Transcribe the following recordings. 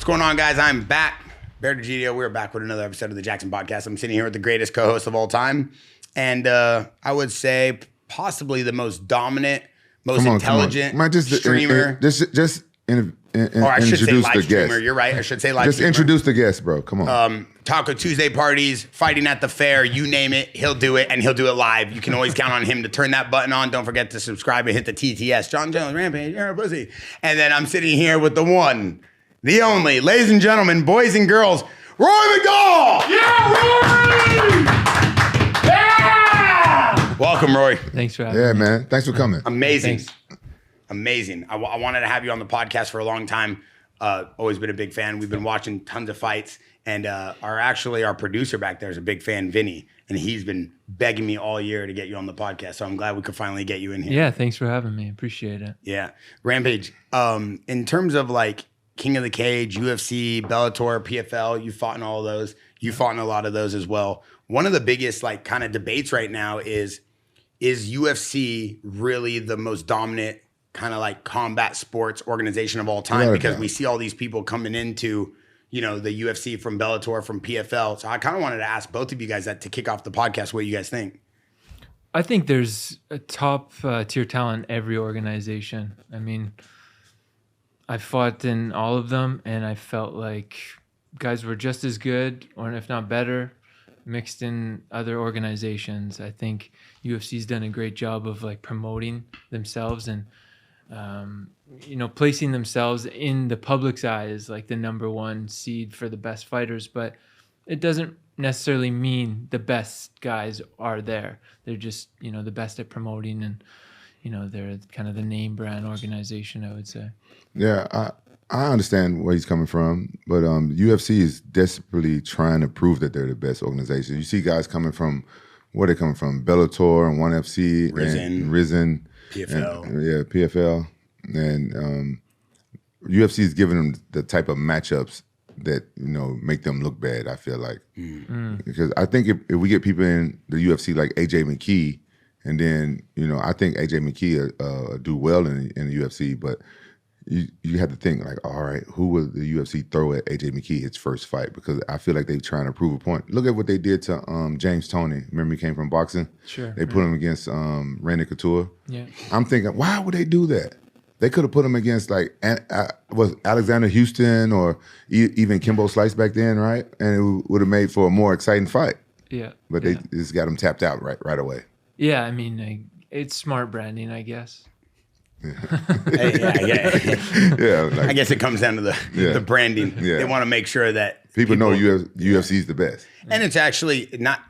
going on, guys? I'm back. Bear Degidio. We're back with another episode of the Jackson Podcast. I'm sitting here with the greatest co-host of all time. And I would say possibly the most dominant, most intelligent streamer. Just I should say introduce live the streamer. guest. You're right. I should say live Just streamer. introduce the guest, bro. Come on. Taco Tuesday parties, fighting at the fair, you name it, he'll do it, and he'll do it live. You can always count on him to turn that button on. Don't forget to subscribe and hit the TTS. John Jones, Rampage, you're a pussy. And then I'm sitting here with the one, the only, ladies and gentlemen, boys and girls, Rory McDonald! Yeah, Rory! Yeah! Welcome, Rory. Thanks for having me. Yeah, man. Thanks for coming. Amazing. Thanks. Amazing. I wanted to have you on the podcast for a long time. Always been a big fan. We've been watching tons of fights. And our producer back there is a big fan, Vinny. And he's been begging me all year to get you on the podcast. So I'm glad we could finally get you in here. Yeah, thanks for having me. Appreciate it. Yeah. Rampage, in terms of like King of the Cage, UFC, Bellator, PFL, you fought in all of those. You fought in a lot of those as well. One of the biggest like kind of debates right now is UFC really the most dominant kind of like combat sports organization of all time? Because we see all these people coming into, you know, the UFC from Bellator, from PFL. So I kind of wanted to ask both of you guys that to kick off the podcast, what you guys think. I think there's a top tier talent in every organization. I mean, I fought in all of them, and I felt like guys were just as good, or if not better, mixed in other organizations. I think UFC's done a great job of like promoting themselves and you know, placing themselves in the public's eye as like the number one seed for the best fighters, but it doesn't necessarily mean the best guys are there. They're just, you know, the best at promoting, and, you know, they're kind of the name brand organization, I would say. Yeah, I understand where he's coming from, but UFC is desperately trying to prove that they're the best organization. You see guys coming from, where they coming from? Bellator and ONE FC, and Risen. PFL. And, PFL. And UFC is giving them the type of matchups that, you know, make them look bad, I feel like. Because I think if we get people in the UFC like AJ McKee, and then, you know, I think AJ McKee do well in the UFC, but you have to think like, all right, who will the UFC throw at AJ McKee his first fight? Because I feel like they're trying to prove a point. Look at what they did to James Toney. Remember he came from boxing? Sure. They put him against Randy Couture. Yeah. I'm thinking, why would they do that? They could have put him against like was Alexander Houston or even Kimbo Slice back then, right? And it would have made for a more exciting fight. Yeah. But they just got him tapped out right away. Yeah, I mean, it's smart branding, I guess. Yeah. Like, I guess it comes down to the branding. Yeah. They want to make sure that people know UFC's the best. And it's actually not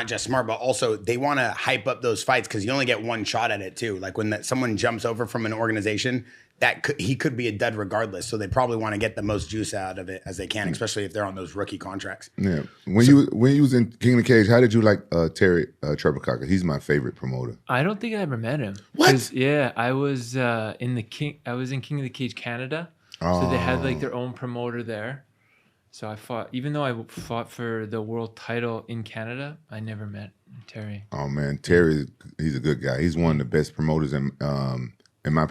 just smart, but also they want to hype up those fights because you only get one shot at it too. Like when someone jumps over from an organization, he could be a dud regardless. So they probably want to get the most juice out of it as they can, especially if they're on those rookie contracts. Yeah. When you was in King of the Cage, how did you like Terry Trerbakaka? He's my favorite promoter. I don't think I ever met him. What? Yeah, I was in King of the Cage Canada. So they had like their own promoter there. So I fought, even though I fought for the world title in Canada, I never met Terry. Oh man, Terry, he's a good guy. He's one of the best promoters in my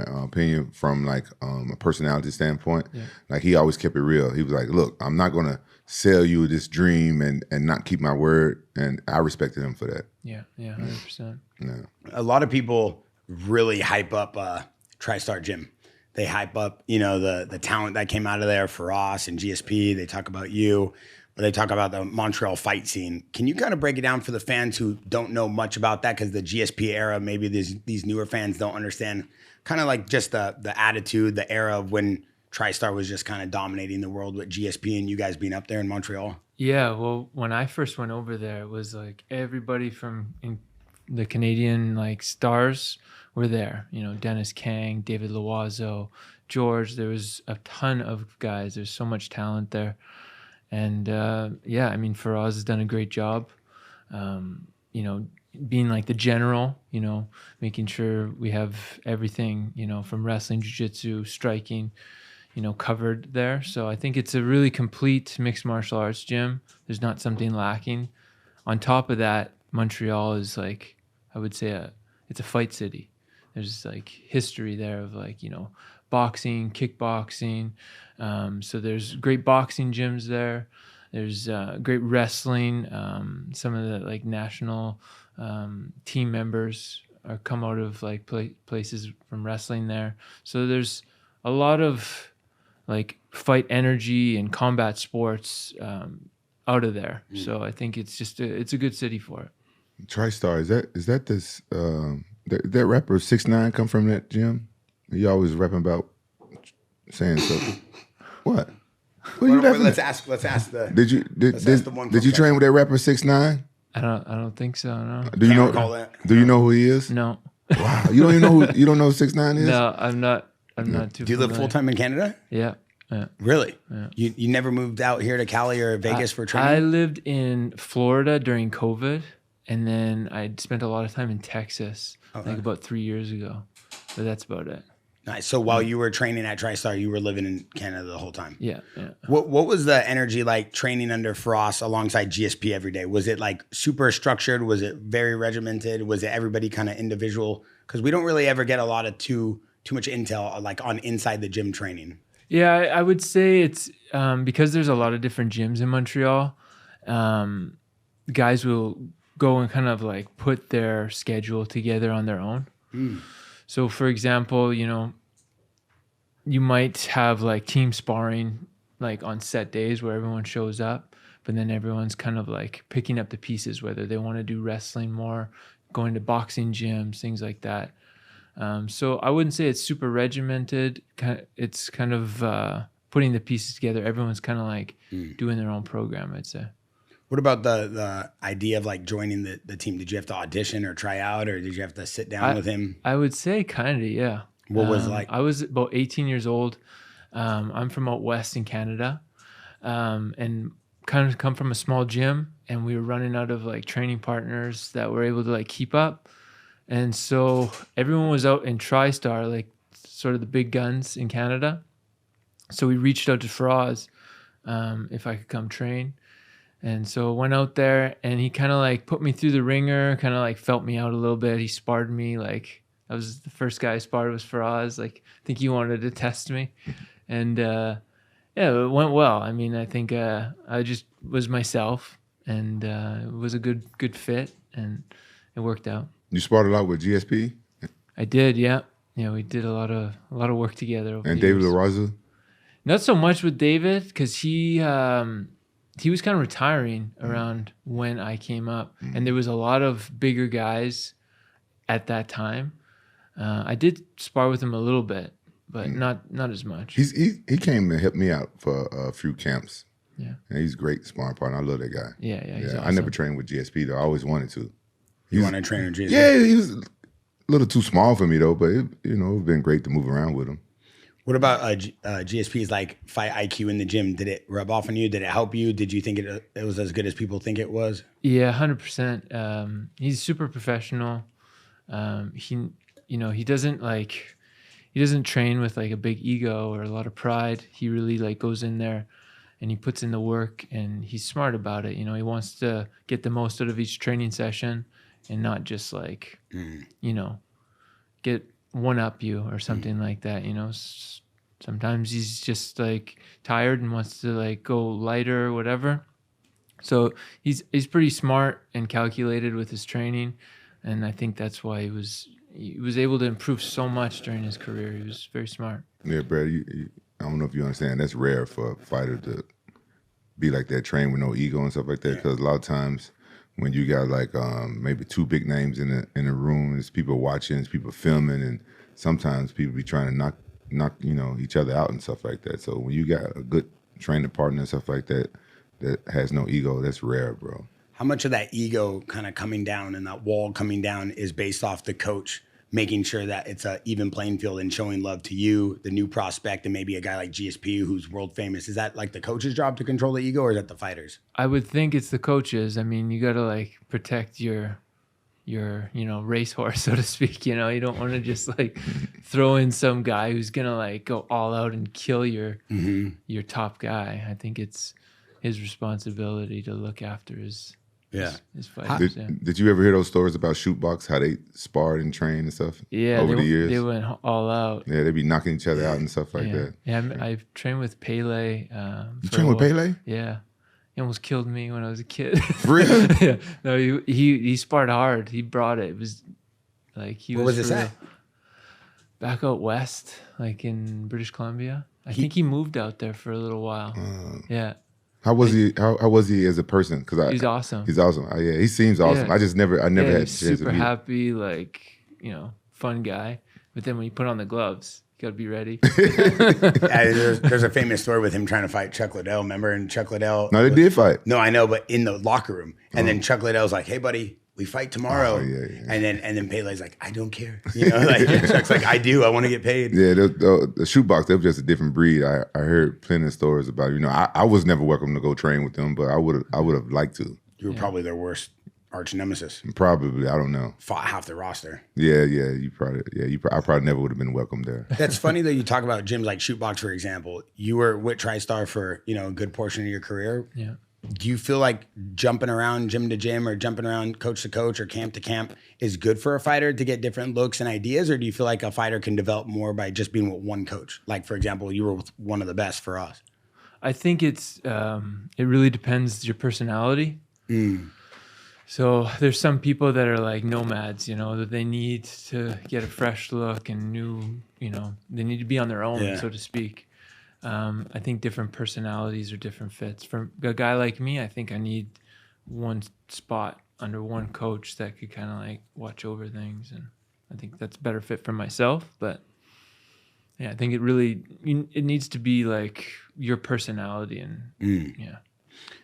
opinion, from like a personality standpoint. Yeah. Like he always kept it real. He was like, look, I'm not gonna sell you this dream and not keep my word. And I respected him for that. Yeah, 100%. Yeah. A lot of people really hype up TriStar Gym. They hype up, you know, the talent that came out of there for Ross and GSP. They talk about you, but they talk about the Montreal fight scene. Can you kind of break it down for the fans who don't know much about that? Because the GSP era, maybe these newer fans don't understand kind of like just the attitude, the era of when TriStar was just kind of dominating the world with GSP and you guys being up there in Montreal. Yeah, well, when I first went over there, it was like everybody from the Canadian like stars were there. You know, Dennis Kang, David Loiseau, George. There was a ton of guys. There's so much talent there. And yeah, I mean, Faraz has done a great job, you know, being like the general, you know, making sure we have everything, you know, from wrestling, jiu-jitsu, striking, you know, covered there. So I think it's a really complete mixed martial arts gym. There's not something lacking. On top of that, Montreal is like, I would say it's a fight city. There's like history there of like, you know, boxing, kickboxing. So there's great boxing gyms there. There's great wrestling. Some of the like national team members are come out of like places from wrestling there. So there's a lot of like fight energy and combat sports out of there. So I think it's just it's a good city for it. Tristar, is that this that rapper 6ix9ine come from that gym? You always rapping about saying so. What? What are you laughing Let's at? ask the. Did you did you train with that rapper 6ix9ine? I don't think so. No. Do you Can't know? recall that. Do you know who he is? No. Wow, you don't even know who, you don't know who 6ix9ine is? No, I'm not too. Do you live familiar. full time in Canada? Yeah. Yeah. Really? Yeah. You never moved out here to Cali or Vegas for training? I lived in Florida during COVID, and then I spent a lot of time in Texas, like about 3 years ago. But that's about it. Nice. So while you were training at Tristar, you were living in Canada the whole time? Yeah. Yeah. What was the energy like training under Frost alongside GSP every day? Was it like super structured? Was it very regimented? Was it everybody kind of individual? Because we don't really ever get a lot of too much intel like on inside the gym training. Yeah, I would say it's because there's a lot of different gyms in Montreal. Guys will go and kind of like put their schedule together on their own. So, for example, you might have like team sparring like on set days where everyone shows up, but then everyone's kind of like picking up the pieces, whether they want to do wrestling more, going to boxing gyms, things like that. So I wouldn't say it's super regimented. It's kind of putting the pieces together. Everyone's kind of like doing their own program, I'd say. What about the idea of like joining the team? Did you have to audition or try out, or did you have to sit down with him? I would say kind of, yeah. What was it like? I was about 18 years old. I'm from out west in Canada, and kind of come from a small gym, and we were running out of like training partners that were able to like keep up. And so everyone was out in Tristar, like sort of the big guns in Canada. So we reached out to Faraz if I could come train. And so went out there, and he kind of like put me through the ringer, kind of like felt me out a little bit. He sparred me. Like I was the first guy I sparred was Faraz. Like I think he wanted to test me. And yeah, it went well. I mean, I think I just was myself, and it was a good fit, and it worked out. You sparred a lot with GSP? I did, yeah. Yeah, we did a lot of work together. Over And the David years. LaRosa? Not so much with David, because he was kind of retiring around when I came up, and there was a lot of bigger guys at that time. I did spar with him a little bit, but not as much. He came and helped me out for a few camps. Yeah, and he's a great sparring partner. I love that guy. Yeah. He's awesome. I never trained with GSP though. I always wanted to. You want to train with GSP? Yeah, he was a little too small for me though, but it's been great to move around with him. What about GSP's like fight IQ in the gym? Did it rub off on you? Did it help you? Did you think it was as good as people think it was? Yeah, 100%. He's super professional. He doesn't train with like a big ego or a lot of pride. He really like goes in there and he puts in the work, and he's smart about it. He wants to get the most out of each training session and not just like, get one up you or something like that. Sometimes he's just like tired and wants to like go lighter or whatever. So he's pretty smart and calculated with his training, and I think that's why he was able to improve so much during his career. He was very smart. Yeah, Brad, I don't know if you understand. That's rare for a fighter to be like that, train with no ego and stuff like that. Because a lot of times when you got like maybe two big names in a room, there's people watching, there's people filming, and sometimes people be trying to knock each other out and stuff like that. So when you got a good training partner and stuff like that has no ego, that's rare, bro. How much of that ego kind of coming down and that wall coming down is based off the coach making sure that it's an even playing field and showing love to you, the new prospect, and maybe a guy like GSP who's world famous? Is that like the coach's job to control the ego, or is that the fighters? I would think it's the coaches. I mean, you got to like protect your racehorse, so to speak. You don't want to just like throw in some guy who's gonna like go all out and kill your top guy. I think it's his responsibility to look after his Yeah. his fighters. Did you ever hear those stories about shootbox, how they sparred and trained and stuff? Yeah, over the years, they went all out. Yeah, they be knocking each other out and stuff like that. Yeah, I've trained with Pele. You trained with Pele? Yeah, he almost killed me when I was a kid. Really? Yeah. No, he sparred hard. He brought it. It was like Where was this at? Back out west, like in British Columbia. I think he moved out there for a little while. Yeah. How was he? How was he as a person? Because he's awesome. He's awesome. Yeah, he seems awesome. Yeah. I never had a chance to super meet. happy, like fun guy. But then when you put on the gloves, you gotta be ready. There's a famous story with him trying to fight Chuck Liddell. Remember? And Chuck Liddell. No, they did fight. No, I know, but in the locker room, and then Chuck Liddell's like, "Hey, buddy, we fight tomorrow." And then Pele's like, "I don't care." Like Chuck's like, "I do. I want to get paid." Yeah, the shootbox, they were just a different breed. I heard plenty of stories about it. I was never welcome to go train with them, but I would have liked to. You were probably their worst arch nemesis. Probably, I don't know. Fought half the roster. Yeah, I probably never would have been welcome there. That's funny that you talk about gyms like Shootbox, for example. You were with Tristar for a good portion of your career. Yeah. Do you feel like jumping around gym to gym or jumping around coach to coach or camp to camp is good for a fighter to get different looks and ideas? Or do you feel like a fighter can develop more by just being with one coach? Like, for example, you were with one of the best for us. I think it really depends your personality. So there's some people that are like nomads, that they need to get a fresh look and new, they need to be on their own, so to speak. I think different personalities are different fits. For a guy like me, I think I need one spot under one coach that could kind of like watch over things, and I think that's a better fit for myself. But yeah, I think it needs to be like your personality and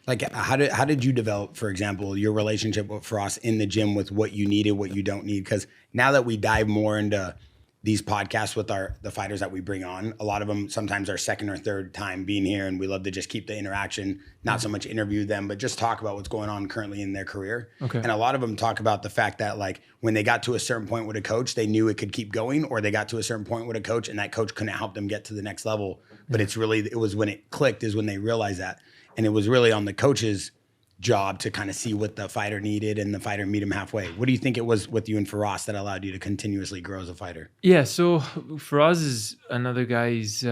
Like how did you develop, for example, your relationship with Frost in the gym with what you needed, what you don't need? Because now that we dive more into these podcasts with the fighters that we bring on, a lot of them sometimes are second or third time being here, and we love to just keep the interaction, not so much interview them, but just talk about what's going on currently in their career. Okay. And a lot of them talk about the fact that like when they got to a certain point with a coach, they knew it could keep going, or they got to a certain point with a coach and that coach couldn't help them get to the next level. But it was when it clicked is when they realized that. And it was really on the coach's job to kind of see what the fighter needed and the fighter meet him halfway. What do you think it was with you and Faraz that allowed you to continuously grow as a fighter? Yeah, so Faraz is another guy. He's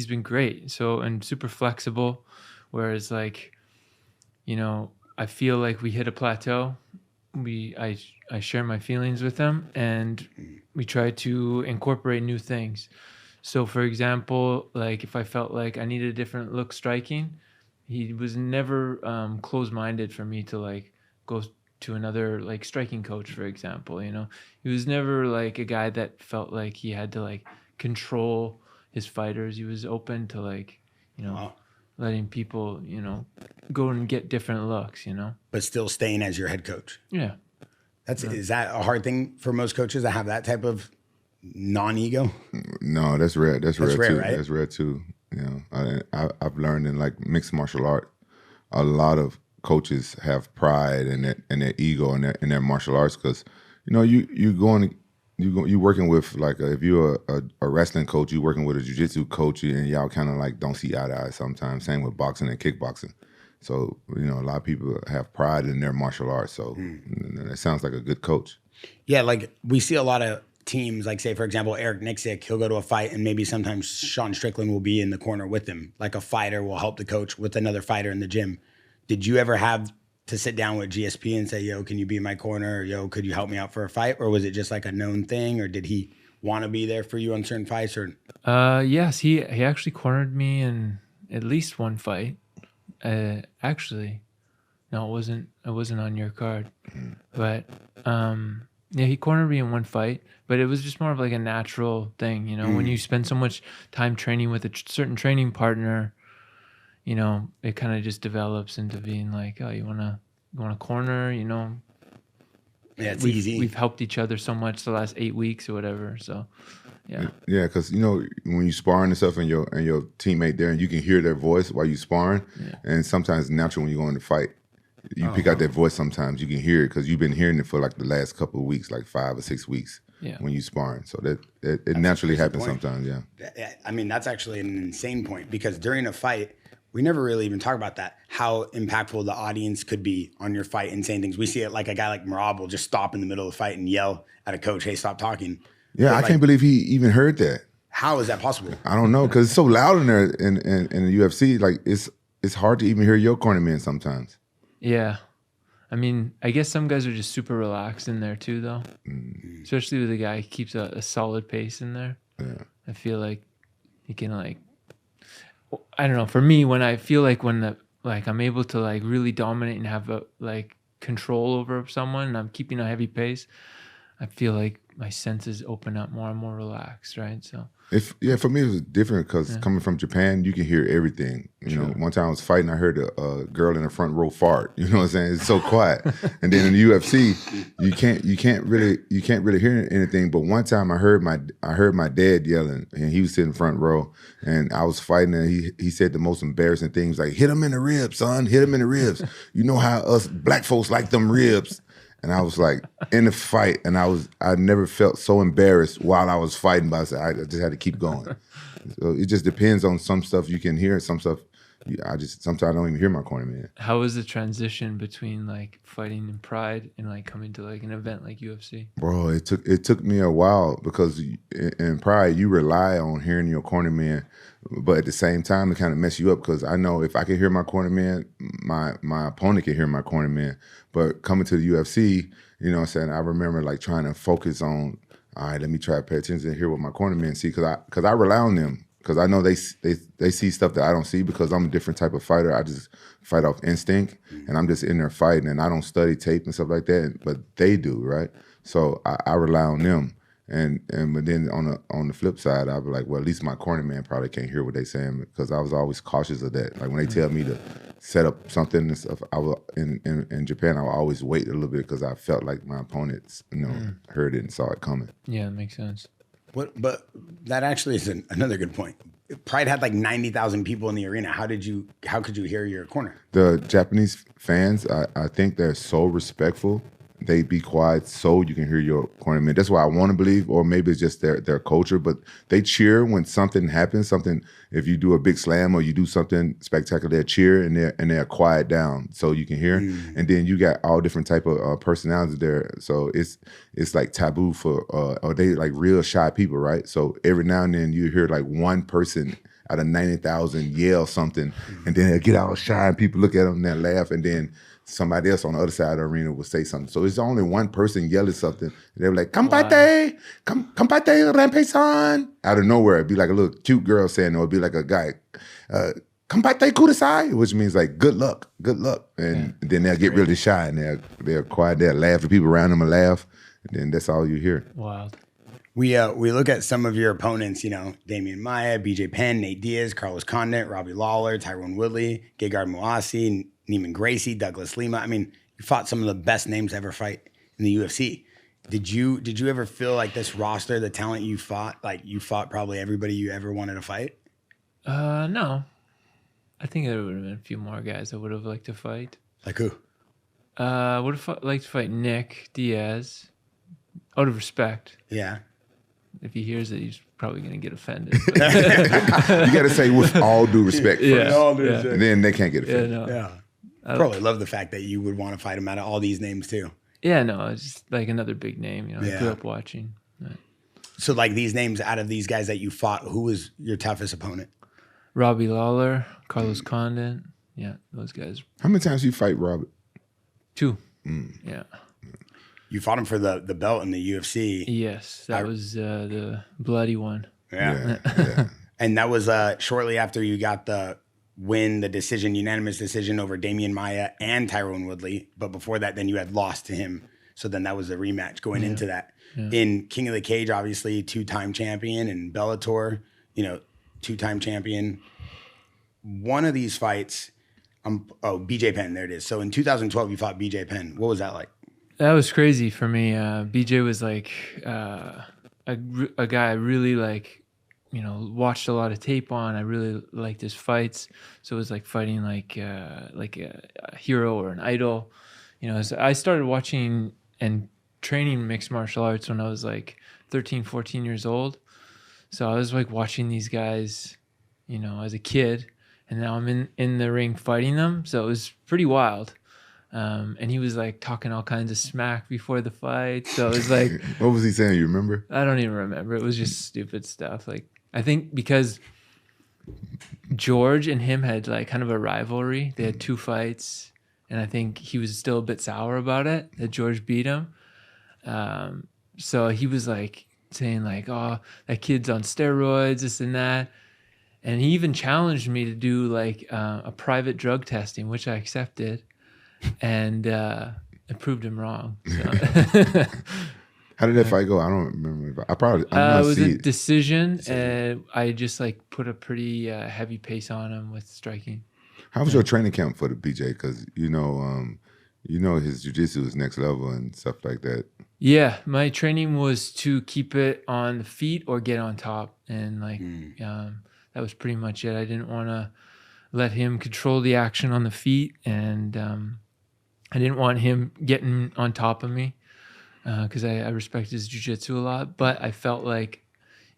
been great. So, and super flexible. Whereas like, I feel like we hit a plateau. I share my feelings with him and we try to incorporate new things. So for example, like if I felt like I needed a different look striking, he was never closed-minded for me to like go to another like striking coach, for example. He was never like a guy that felt like he had to like control his fighters. He was open to like letting people go and get different looks. But still staying as your head coach. Yeah. Is that a hard thing for most coaches to have that type of non-ego? No, that's rare. That's rare too. Right? That's rare too. I've learned in like mixed martial art, a lot of coaches have pride in their ego in their martial arts because you're working with like if you're a wrestling coach, you're working with a jiu-jitsu coach, and y'all kind of like don't see eye to eye sometimes. Same with boxing and kickboxing. So a lot of people have pride in their martial arts. So that sounds like a good coach. Yeah, like we see a lot of teams, like say for example Eric Nixick, he'll go to a fight and maybe sometimes Sean Strickland will be in the corner with him, like a fighter will help the coach with another fighter in the gym. Did you ever have to sit down with GSP and say, yo, can you be in my corner, or yo, could you help me out for a fight? Or was it just like a known thing, or did he want to be there for you on certain fights? Or yes, he actually cornered me in at least one fight. Actually no, it wasn't on your card, but yeah, he cornered me in one fight, but it was just more of like a natural thing, when you spend so much time training with a certain training partner, it kind of just develops into being like, oh, you want to corner, yeah, it's easy. We've helped each other so much the last 8 weeks or whatever, so yeah. Yeah, because when you sparring and stuff, and your teammate there, and you can hear their voice while you sparring, and sometimes naturally when you go in the fight, you pick out that voice. Sometimes you can hear it because you've been hearing it for like the last couple of weeks, like 5 or 6 weeks. Yeah. When you sparring, so that it naturally happens sometimes. Yeah. I mean, that's actually an insane point because during a fight, we never really even talk about that. how impactful the audience could be on your fight and saying things. We see it like a guy like Merab will just stop in the middle of the fight and yell at a coach, "Hey, stop talking." Yeah, But I like, can't believe he even heard that. how is that possible? I don't know, because it's so loud in there in the UFC. Like it's hard to even hear your cornerman sometimes. Yeah. I mean, I guess some guys are just super relaxed in there too, though. Especially with a guy who keeps a solid pace in there. Yeah. I feel like he can like, I don't know. For me, when I feel like I'm able to like really dominate and have a like control over someone, and I'm keeping a heavy pace, I feel like my senses open up more and more relaxed, right? So For me it was different because coming from Japan, you can hear everything. You know, one time I was fighting, I heard a girl in the front row fart. You know what I'm saying? It's so quiet. And then in the UFC, you can't really hear anything. But one time I heard my dad yelling, and he was sitting front row, and I was fighting, and he said the most embarrassing things like, "Hit him in the ribs, son. Hit him in the ribs. You know how us black folks like them ribs." And I was like in the fight, and I never felt so embarrassed while I was fighting, but I just had to keep going. So it just depends on some stuff you can hear, some stuff sometimes I don't even hear my corner man. how was the transition between like fighting in Pride and like coming to like an event like UFC? Bro, it took me a while because in Pride you rely on hearing your corner man, but at the same time it kind of mess you up because I know if I can hear my corner man, my opponent can hear my corner man. But coming to the UFC, you know what I'm saying, I remember like trying to focus on, all right, let me try to pay attention and hear what my corner men see because I rely on them because I know they see stuff that I don't see because I'm a different type of fighter. I just fight off instinct and I'm just in there fighting and I don't study tape and stuff like that, but they do, right? So I rely on them. But then on the flip side, I'll be like, well, at least my corner man probably can't hear what they saying because I was always cautious of that. Like when they tell me to set up something and stuff, I will in Japan, I will always wait a little bit because I felt like my opponents, heard it and saw it coming. Yeah, that makes sense. But that actually is another good point. Pride had like 90,000 people in the arena. How could you hear your corner? The Japanese fans, I think they're so respectful. They be quiet so you can hear your corner man. That's why I want to believe, or maybe it's just their culture, but they cheer when something happens, if you do a big slam or you do something spectacular, they cheer and they're quiet down so you can hear. And then you got all different type of personalities there. So it's like taboo or they like real shy people, right? So every now and then you hear like one person out of 90,000 yell something, and then they'll get all shy and people look at them and they'll laugh, and then somebody else on the other side of the arena will say something. So it's only one person yelling something. They were like, "Compate, compate, rampage-san." Out of nowhere, it'd be like a little cute girl saying, or it'd be like a guy, "Compate kudasai," which means like good luck. And then they'll get really shy and they're quiet. They'll laugh. The people around them will laugh, and then that's all you hear. Wild. We look at some of your opponents, Damian Maia, BJ Penn, Nate Diaz, Carlos Condit, Robbie Lawler, Tyrone Woodley, Gegard Mousasi, Neiman Gracie, Douglas Lima. I mean, you fought some of the best names to ever fight in the UFC. Did you ever feel like this roster, the talent you fought, like you fought probably everybody you ever wanted to fight? No. I think there would have been a few more guys I would have liked to fight. Like who? Would have liked to fight Nick Diaz, out of respect. Yeah. If he hears it, he's probably going to get offended. You got to say with all due respect first. Yeah. All due respect. And then they can't get offended. Yeah, no. Yeah. Probably love the fact that you would want to fight him out of all these names too. Yeah, no, it's just like another big name. I grew up watching. Right. So like these names out of these guys that you fought, who was your toughest opponent? Robbie Lawler, Carlos Condit. Yeah, those guys. How many times you fight Robert? 2. Yeah. You fought him for the belt in the UFC. Yes, that was the bloody one. Yeah. And that was shortly after you got the unanimous decision over Damian Maia and Tyrone Woodley. But before that, then you had lost to him. So then that was a rematch going into that. Yeah. In King of the Cage, obviously 2-time champion, and Bellator, 2-time champion. One of these fights, BJ Penn, there it is. So in 2012, you fought BJ Penn. What was that like? That was crazy for me. BJ was like a guy I really watched a lot of tape on. I really liked his fights. So it was like fighting like a hero or an idol. So I started watching and training mixed martial arts when I was like 13, 14 years old. So I was like watching these guys, as a kid. and now I'm in the ring fighting them. So it was pretty wild. And he was like talking all kinds of smack before the fight. So it was like, what was he saying? You remember? I don't even remember. It was just stupid stuff. Like, I think because George and him had like kind of a rivalry. They had 2 fights, and I think he was still a bit sour about it that George beat him. So he was like saying like, "Oh, that kid's on steroids, this and that." And he even challenged me to do like a private drug testing, which I accepted, and it proved him wrong. So. How did that fight go? I don't remember. It was a decision, and I just like put a pretty heavy pace on him with striking. How was your training camp for the BJ? Because you know his jiu-jitsu is next level and stuff like that. Yeah, my training was to keep it on the feet or get on top, and like that was pretty much it. I didn't want to let him control the action on the feet, and I didn't want him getting on top of me. Because I respect his jiu-jitsu a lot, but I felt like,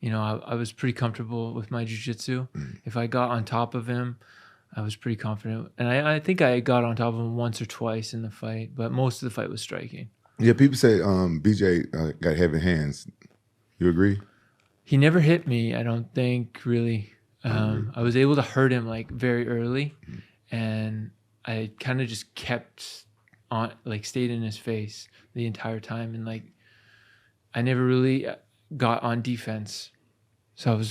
I was pretty comfortable with my jiu-jitsu. If I got on top of him, I was pretty confident. And I think I got on top of him once or twice in the fight, but most of the fight was striking. Yeah, people say BJ got heavy hands. You agree? He never hit me, I don't think, really. I was able to hurt him like very early, and I kind of just kept on, like stayed in his face the entire time, and like I never really got on defense, so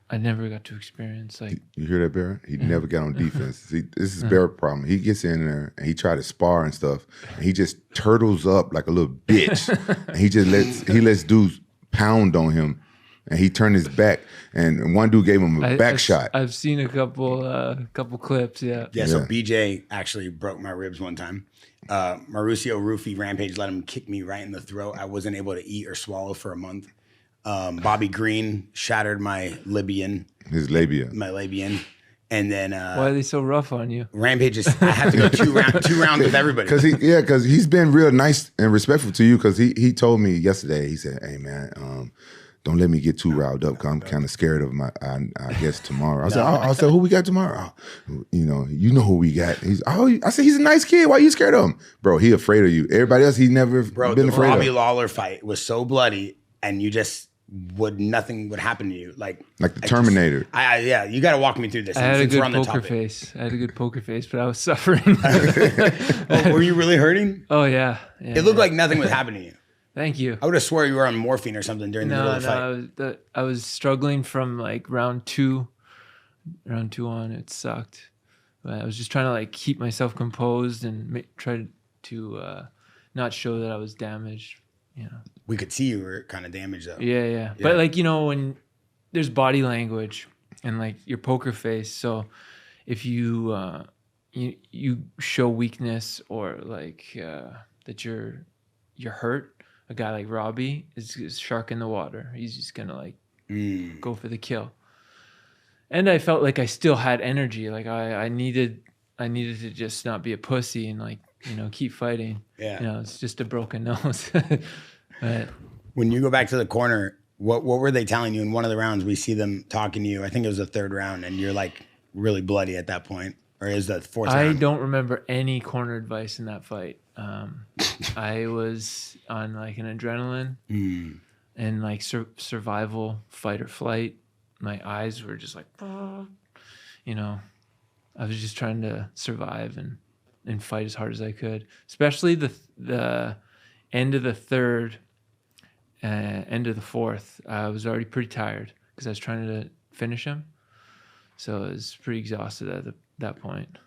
I never got to experience like. You hear that, Bear? He never got on defense. See, this is Bear's problem. He gets in there and he try to spar and stuff, and he just turtles up like a little bitch, and he lets dudes pound on him, and he turned his back, and one dude gave him a back shot. I've seen a couple clips. Yeah. So BJ actually broke my ribs one time. Mauricio Rufy Rampage let him kick me right in the throat. I wasn't able to eat or swallow for a month. Bobby Green shattered my Libyan. His labia. My Labian. And then why are they so rough on you? Rampage is I have to go two rounds with everybody. Because he's been real nice and respectful to you. Because he told me yesterday, he said, "Hey man, don't let me get too riled up because I'm kind of scared of I guess tomorrow." I said, "Who we got tomorrow?" You know who we got. I said, "He's a nice kid. Why are you scared of him?" Bro, he afraid of you. Everybody else, he never been afraid of. The Robbie Lawler fight was so bloody, and you just nothing would happen to you. Like the Terminator. You got to walk me through this. I had a good poker face. I had a good poker face, but I was suffering. Were you really hurting? Oh, yeah. It looked like nothing was happening to you. Thank you. I would have swore you were on morphine or something during the middle of the fight. I was struggling from like round two on. It sucked. But I was just trying to like keep myself composed and try to not show that I was damaged. We could see you were kind of damaged though. Yeah. But like, when there's body language and like your poker face. So if you you show weakness or like that you're hurt, a guy like Robbie is shark in the water. He's just gonna like go for the kill. And I felt like I still had energy. Like I needed to just not be a pussy and like keep fighting. Yeah. It's just a broken nose. But when you go back to the corner, what were they telling you in one of the rounds? We see them talking to you. I think it was the third round, and you're like really bloody at that point, or is that fourth round? I don't remember any corner advice in that fight. I was on like an adrenaline and like survival, fight or flight. My eyes were just like, I was just trying to survive and fight as hard as I could. Especially the end of the third, end of the fourth. I was already pretty tired because I was trying to finish him. So I was pretty exhausted at that point.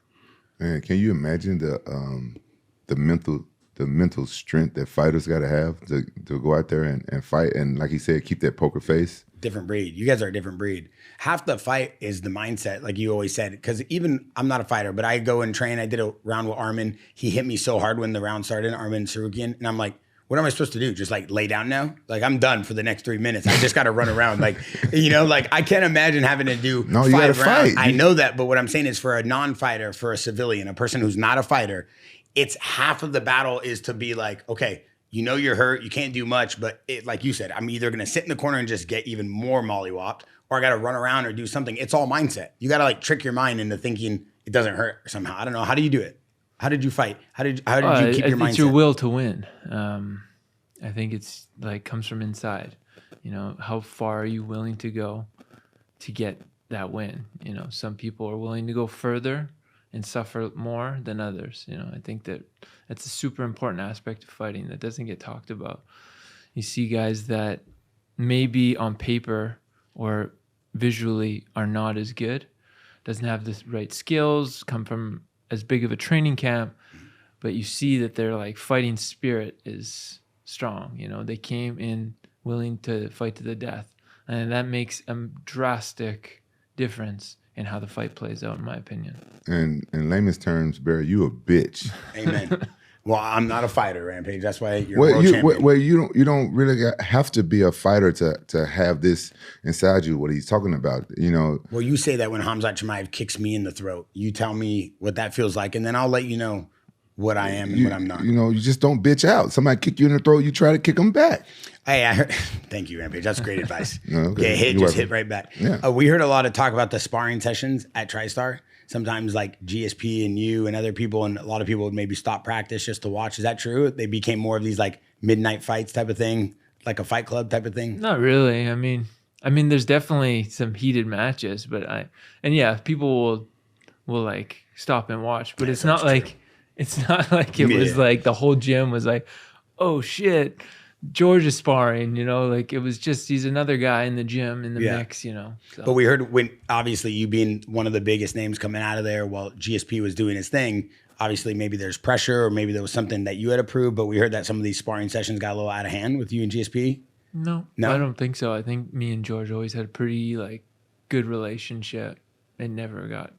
Man, can you imagine the mental strength that fighters got to have to go out there and fight and, like he said, keep that poker face? Different breed. You guys are a different breed. Half the fight is the mindset, like you always said. Because even I'm not a fighter, but I go and train. I did a round with Armin. He hit me so hard when the round started, Armin Sarukian, and I'm like, what am I supposed to do? Just like lay down now? Like I'm done for the next 3 minutes. I just got to run around. Like, like I can't imagine having to do 5 rounds. Fight. I know that, but what I'm saying is for a non-fighter, for a civilian, a person who's not a fighter, it's half of the battle is to be like, okay, you're hurt, you can't do much, but like you said, I'm either going to sit in the corner and just get even more mollywopped, or I got to run around or do something. It's all mindset. You got to like trick your mind into thinking it doesn't hurt somehow. I don't know. How do you do it? How did you fight? How did you keep your mindset? It's your will to win. I think it's like comes from inside. You know, how far are you willing to go to get that win? You know, some people are willing to go further and suffer more than others. You know, I think that that's a super important aspect of fighting that doesn't get talked about. You see guys that maybe on paper or visually are not as good, doesn't have the right skills, come from as big of a training camp, but you see that their like fighting spirit is strong. You know, they came in willing to fight to the death, and that makes a drastic difference in how the fight plays out, in my opinion. And in layman's terms, Barry, you a bitch. Amen. Well, I'm not a fighter, Rampage. That's why you're world champion. Well, you don't really have to be a fighter to have this inside you. What he's talking about, you know. Well, you say that when Khamzat Chimaev kicks me in the throat. You tell me what that feels like, and then I'll let you know what I am and what I'm not. You know, you just don't bitch out. Somebody kick you in the throat, you try to kick them back. Hey, I heard. Thank you, Rampage. That's great advice. Okay. Get hit, just hit right back. Yeah. We heard a lot of talk about the sparring sessions at Tristar. Sometimes like GSP and you and other people and a lot of people would maybe stop practice just to watch. Is that true? They became more of these like midnight fights type of thing, like a fight club type of thing? Not really. I mean, there's definitely some heated matches, but people will like stop and watch, but it's not like it was like the whole gym was like, oh shit, George is sparring, you know, like it was just, he's another guy in the gym in the mix, you know. So. But we heard when, obviously you being one of the biggest names coming out of there while GSP was doing his thing, obviously maybe there's pressure or maybe there was something that you had approved, but we heard that some of these sparring sessions got a little out of hand with you and GSP. No, I don't think so. I think me and George always had a pretty like good relationship and never got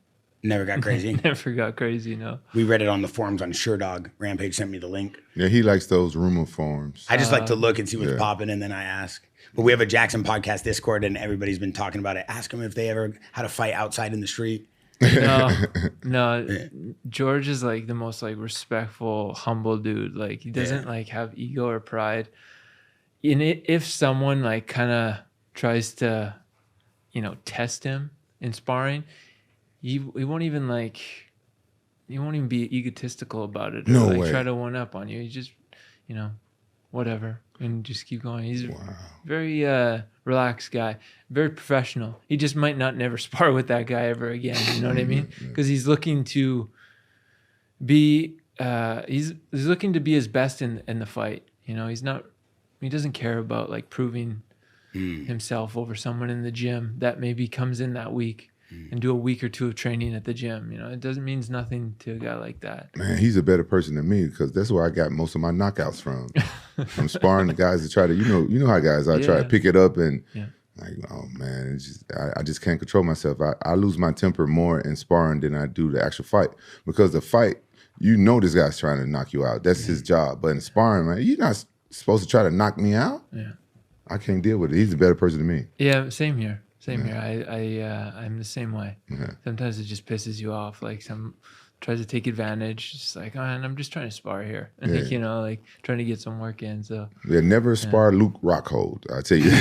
crazy. Never got crazy, no. We read it on the forums on SureDog. Rampage sent me the link. Yeah, he likes those rumor forums. I just like to look and see what's popping, and then I ask. But we have a Jackson Podcast Discord, and everybody's been talking about it. Ask them if they ever had a fight outside in the street. No. George is like the most like respectful, humble dude. Like he doesn't like have ego or pride. And if someone like kind of tries to, you know, test him in sparring, he won't even be egotistical about it or no like way. try to one up on you. He just, you know, whatever, and just keep going. He's a very relaxed guy, very professional. He just might not never spar with that guy ever again. You know what I mean? Because he's looking to be he's looking to be his best in the fight. You know, he doesn't care about like proving himself over someone in the gym that maybe comes in that week and do a week or two of training at the gym. You know, it doesn't means nothing to a guy like that. Man, he's a better person than me because that's where I got most of my knockouts from. I'm sparring the guys that try to, you know how guys I try to pick it up and like, oh man, it's just, I just can't control myself. I lose my temper more in sparring than I do the actual fight because the fight, you know, this guy's trying to knock you out. That's his job. But in sparring, man, you're not supposed to try to knock me out. Yeah, I can't deal with it. He's a better person than me. Yeah, same here. Same here. I'm the same way. Yeah. Sometimes it just pisses you off. Like some tries to take advantage. Just like, oh, man, I'm just trying to spar here. Yeah. You know, like trying to get some work in. So never spar Luke Rockhold. I tell you.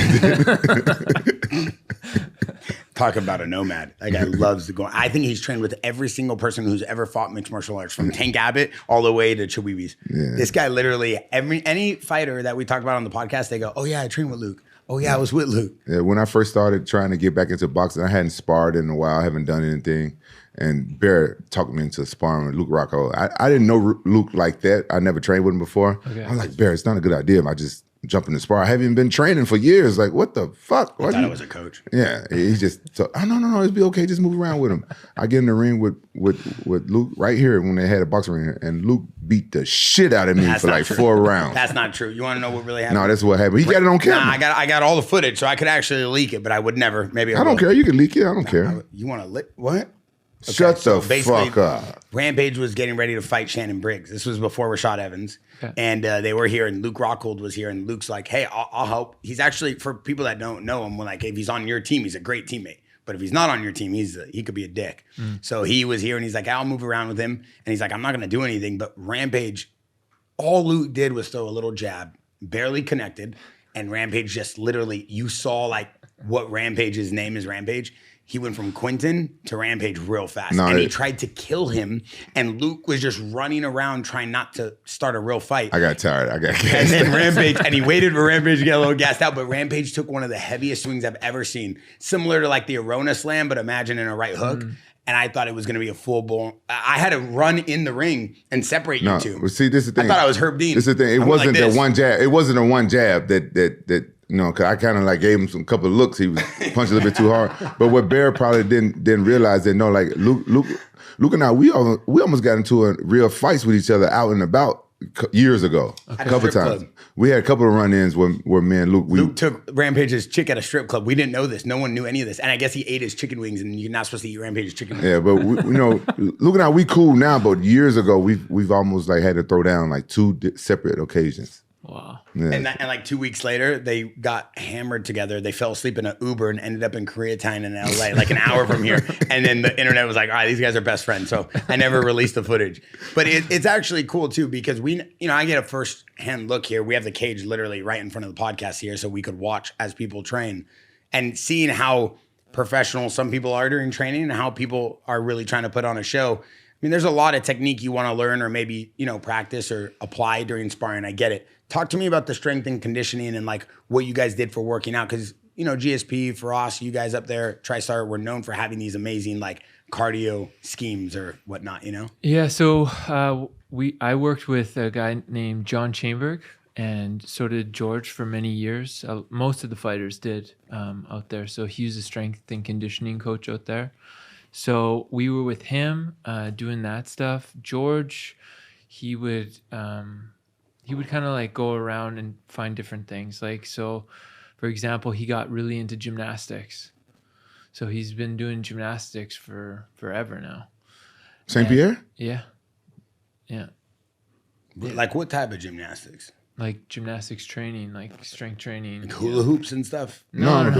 Talk about a nomad. That guy loves to go. I think he's trained with every single person who's ever fought mixed martial arts, from Tank Abbott all the way to Chiweebies. Yeah. This guy literally, any fighter that we talk about on the podcast, they go, oh yeah, I trained with Luke. Oh yeah, I was with Luke. Yeah, when I first started trying to get back into boxing, I hadn't sparred in a while. I haven't done anything. And Bear talked me into sparring with Luke Rockhold. I didn't know Luke like that. I never trained with him before. Okay. I was like, Bear, it's not a good idea if I just jump in the spar. I haven't even been training for years. Like, what the fuck? I thought I was a coach. Yeah, he just, no, it'll be okay. Just move around with him. I get in the ring with Luke right here when they had a boxing ring here, and Luke beat the shit out of me for like 4 rounds. That's not true. You want to know what really happened? No, that's what happened. He got it on camera. Nah, I got all the footage, so I could actually leak it, but I would never. Maybe I don't care. You can leak it. I don't care. You want to leak what? Okay, Shut the fuck up. Rampage was getting ready to fight Shannon Briggs. This was before Rashad Evans. Okay. And they were here, and Luke Rockhold was here, and Luke's like, hey, I'll help. He's actually, for people that don't know him, like, if he's on your team, he's a great teammate. But if he's not on your team, he could be a dick. So he was here, and he's like, I'll move around with him. And he's like, I'm not going to do anything. But Rampage, all Luke did was throw a little jab, barely connected. And Rampage just literally, you saw like what Rampage's name is Rampage, he went from Quentin to Rampage real fast. No, and he tried to kill him. And Luke was just running around trying not to start a real fight. I got tired. I got gassed. And then Rampage, and he waited for Rampage to get a little gassed out. But Rampage took one of the heaviest swings I've ever seen. Similar to like the Arona slam, but imagine in a right hook. And I thought it was going to be a full blown. I had to run in the ring and separate you two. Well, see, this is the thing. I thought I was Herb Dean. This is the thing. It I went wasn't like the one jab. It wasn't the one jab that you know, because I kind of like gave him some couple of looks. He was punching a little bit too hard. But what Bear probably didn't realize that no, like Luke and I, we almost got into a real fights with each other out and about years ago. A couple times. Club. We had a couple of run-ins where me and Luke. Luke took Rampage's chick at a strip club. We didn't know this. No one knew any of this. And I guess he ate his chicken wings, and you're not supposed to eat Rampage's chicken wings. Yeah, but you know, Luke and I, we cool now. But years ago, we've almost like had to throw down like two separate occasions. Wow. Yeah. And like 2 weeks later, they got hammered together. They fell asleep in an Uber and ended up in Koreatown in LA, like an hour from here. And then the internet was like, all right, these guys are best friends. So I never released the footage. But it's actually cool too, because I get a first-hand look here. We have the cage literally right in front of the podcast here, so we could watch as people train. And seeing how professional some people are during training and how people are really trying to put on a show. I mean, there's a lot of technique you want to learn or maybe, practice or apply during sparring. I get it. Talk to me about the strength and conditioning and like what you guys did for working out. Because, GSP, Feroz, you guys up there, Tristar, were known for having these amazing like cardio schemes or whatnot, Yeah, so I worked with a guy named John Chainberg, and so did George for many years. Most of the fighters did out there. So he was a strength and conditioning coach out there. So we were with him doing that stuff. George, he would kind of like go around and find different things. Like, so for example, he got really into gymnastics. So he's been doing gymnastics for forever now. St. Pierre? Yeah. Yeah. Like what type of gymnastics? Like gymnastics training, like strength training. Like hula hoops and stuff? No,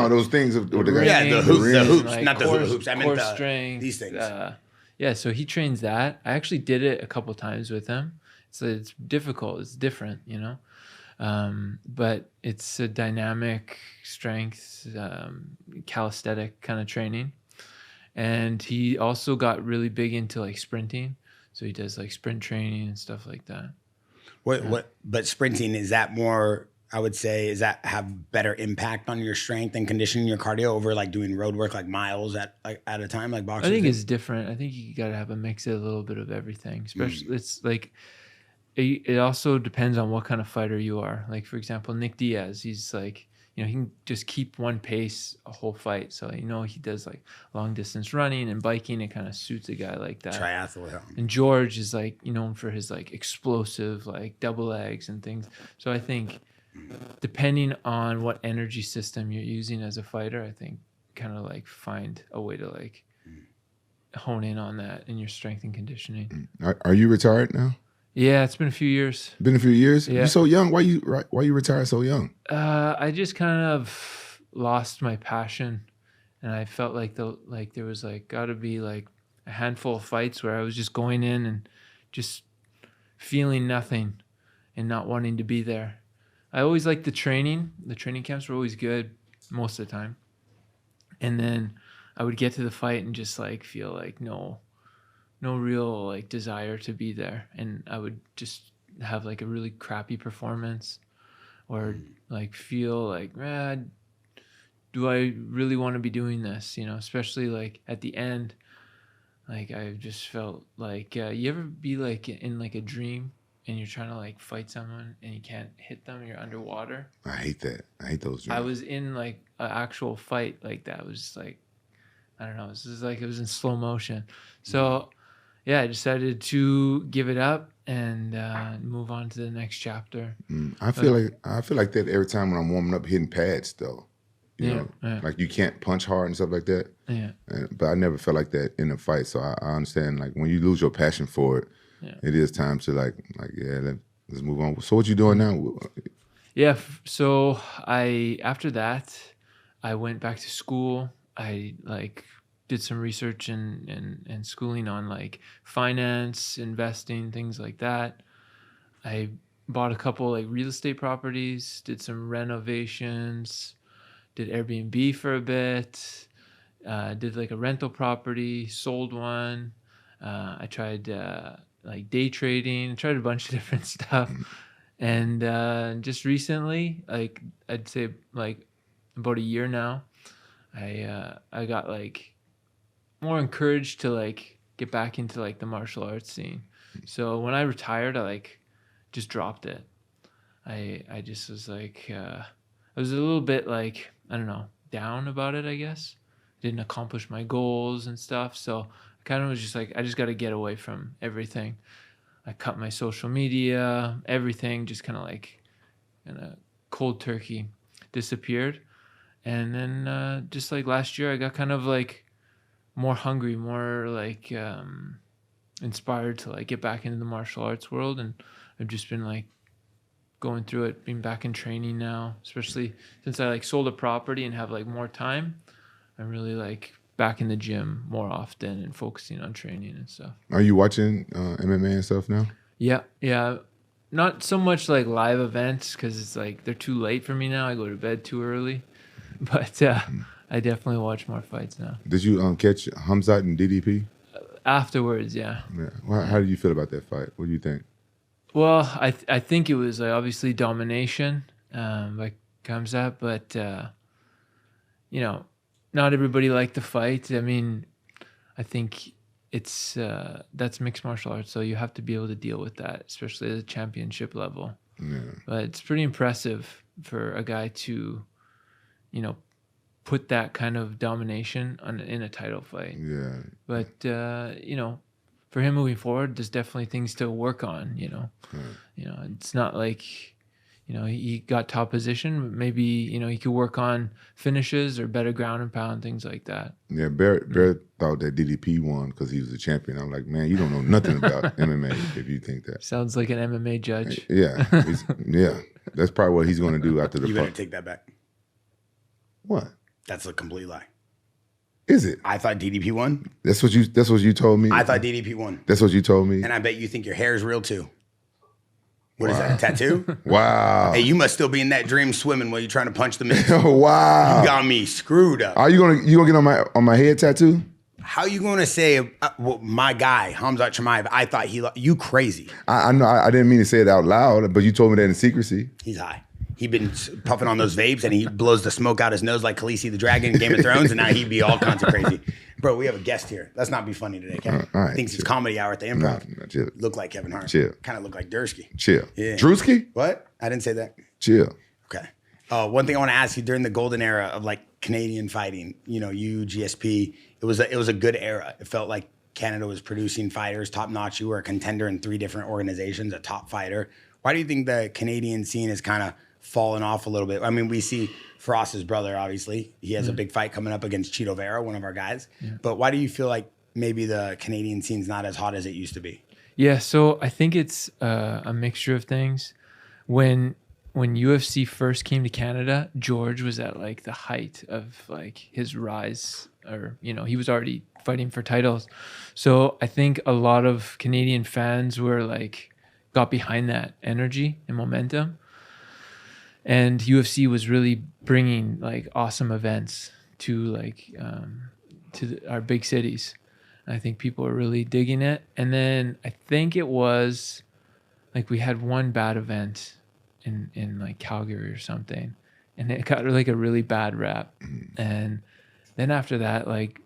those things. The hoops, like not the hula hoops. I meant strength, these things. Yeah, so he trains that. I actually did it a couple times with him. So it's difficult. It's different, but it's a dynamic strength, calisthenic kind of training. And he also got really big into like sprinting. So he does like sprint training and stuff like that. But sprinting, is that more, I would say, is that have better impact on your strength and conditioning your cardio over like doing road work, like miles at a time, like boxing? I think it's different. I think you got to have a mix of a little bit of everything, especially it's like, it also depends on what kind of fighter you are. Like, for example, Nick Diaz, he's like, he can just keep one pace a whole fight. So, he does like long distance running and biking. It kind of suits a guy like that. Triathlon. And George is like, known for his like explosive, like double legs and things. So I think depending on what energy system you're using as a fighter, I think kind of like find a way to like hone in on that in your strength and conditioning. Are you retired now? Yeah, it's been a few years. Been a few years? Yeah. You're so young. Why you retired so young? I just kind of lost my passion, and I felt like there was like got to be like a handful of fights where I was just going in and just feeling nothing and not wanting to be there. I always liked the training. The training camps were always good most of the time, and then I would get to the fight and just like feel like no real like desire to be there, and I would just have like a really crappy performance or like feel like, do I really want to be doing this, especially like at the end. Like I just felt like you ever be like in like a dream and you're trying to like fight someone and you can't hit them, you're underwater? I hate that. I hate those dreams. I was in like an actual fight like that. It was just like, I don't know, it was like it was in slow motion. So yeah, I decided to give it up and move on to the next chapter. I feel like that every time when I'm warming up hitting pads though. You know, like you can't punch hard and stuff like that. Yeah. But I never felt like that in a fight. So I understand like when you lose your passion for it, it is time to like let's move on. So what you doing now? Yeah. So after that, I went back to school. I like did some research and schooling on like finance, investing, things like that. I bought a couple like real estate properties, did some renovations, did Airbnb for a bit, did like a rental property, sold one. I tried like day trading, tried a bunch of different stuff. And just recently, like I'd say like about a year now, I got like more encouraged to like get back into like the martial arts scene. So when I retired, I like just dropped it. I just was like, I was a little bit like, I don't know, down about it, I guess. Didn't accomplish my goals and stuff. So I kind of was just like, I just got to get away from everything. I cut my social media, everything just kind of like in a cold turkey disappeared. And then just like last year, I got kind of like more hungry, more like inspired to like get back into the martial arts world. And I've just been like going through it, being back in training now, especially since I like sold a property and have like more time. I'm really like back in the gym more often and focusing on training and stuff. Are you watching MMA and stuff now? Yeah. Not so much like live events because it's like they're too late for me now. I go to bed too early. But I definitely watch more fights now. Did you catch Hamzat and DDP? Afterwards, yeah. Well, how do you feel about that fight? What do you think? Well, I think it was like obviously domination by Khamzat, but you know, not everybody liked the fight. I mean, I think it's that's mixed martial arts, so you have to be able to deal with that, especially at the championship level. Yeah. But it's pretty impressive for a guy to, you know, put that kind of domination in a title fight. Yeah. But you know, for him moving forward, there's definitely things to work on. You know, it's not like, you know, he got top position, but maybe, you know, he could work on finishes or better ground and pound, things like that. Yeah, Bear thought that DDP won because he was a champion. I'm like, man, you don't know nothing about MMA if you think that. Sounds like an MMA judge. Yeah, yeah. That's probably what he's going to do after the You fight. better take that back. What? That's a complete lie. Is it? I thought DDP won. That's what you told me. I thought DDP won. That's what you told me. And I bet you think your hair is real too. What is that, a tattoo? Wow. Hey, you must still be in that dream swimming while you're trying to punch the man. Wow. You got me screwed up. Are you gonna get on my head tattoo? How you gonna say well, my guy Hamzat Chimaev? I thought you crazy. I know I didn't mean to say it out loud, but you told me that in secrecy. He's high. He been puffing on those vapes and he blows the smoke out his nose like Khaleesi the Dragon in Game of Thrones, and now he'd be all kinds of crazy. Bro, we have a guest here. Let's not be funny today, Kevin. All right, Thinks chill. it's comedy hour at the Improv. No, chill. Look like Kevin Hart. Chill. Kind of look like Dursky. Chill. Yeah. Drewski? What? I didn't say that. Chill. Okay. One thing I want to ask you, during the golden era of like Canadian fighting, you know, GSP, it was a good era. It felt like Canada was producing fighters top notch. You were a contender in 3 different organizations, a top fighter. Why do you think the Canadian scene has kind of fallen off a little bit? I mean, we see Frost's brother, obviously. He has a big fight coming up against Chito Vera, one of our guys. Yeah. But why do you feel like maybe the Canadian scene's not as hot as it used to be? Yeah, so I think it's a mixture of things. When UFC first came to Canada, George was at like the height of like his rise, or, you know, he was already fighting for titles. So I think a lot of Canadian fans were like, got behind that energy and momentum. And UFC was really bringing like awesome events to like our big cities. And I think people are really digging it. And then I think it was like we had one bad event in like Calgary or something, and it got like a really bad rap. And then after that, like,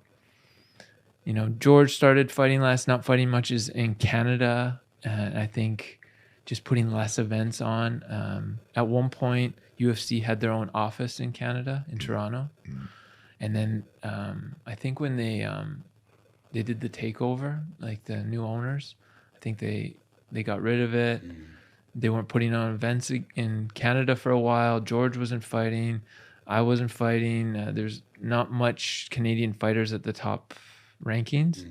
you know, George started fighting less, not fighting much is in Canada, and I think just putting less events on. At one point, UFC had their own office in Canada, in Toronto. And then I think when they did the takeover, like the new owners, I think they got rid of it. They weren't putting on events in Canada for a while. George wasn't fighting. I wasn't fighting. There's not much Canadian fighters at the top rankings.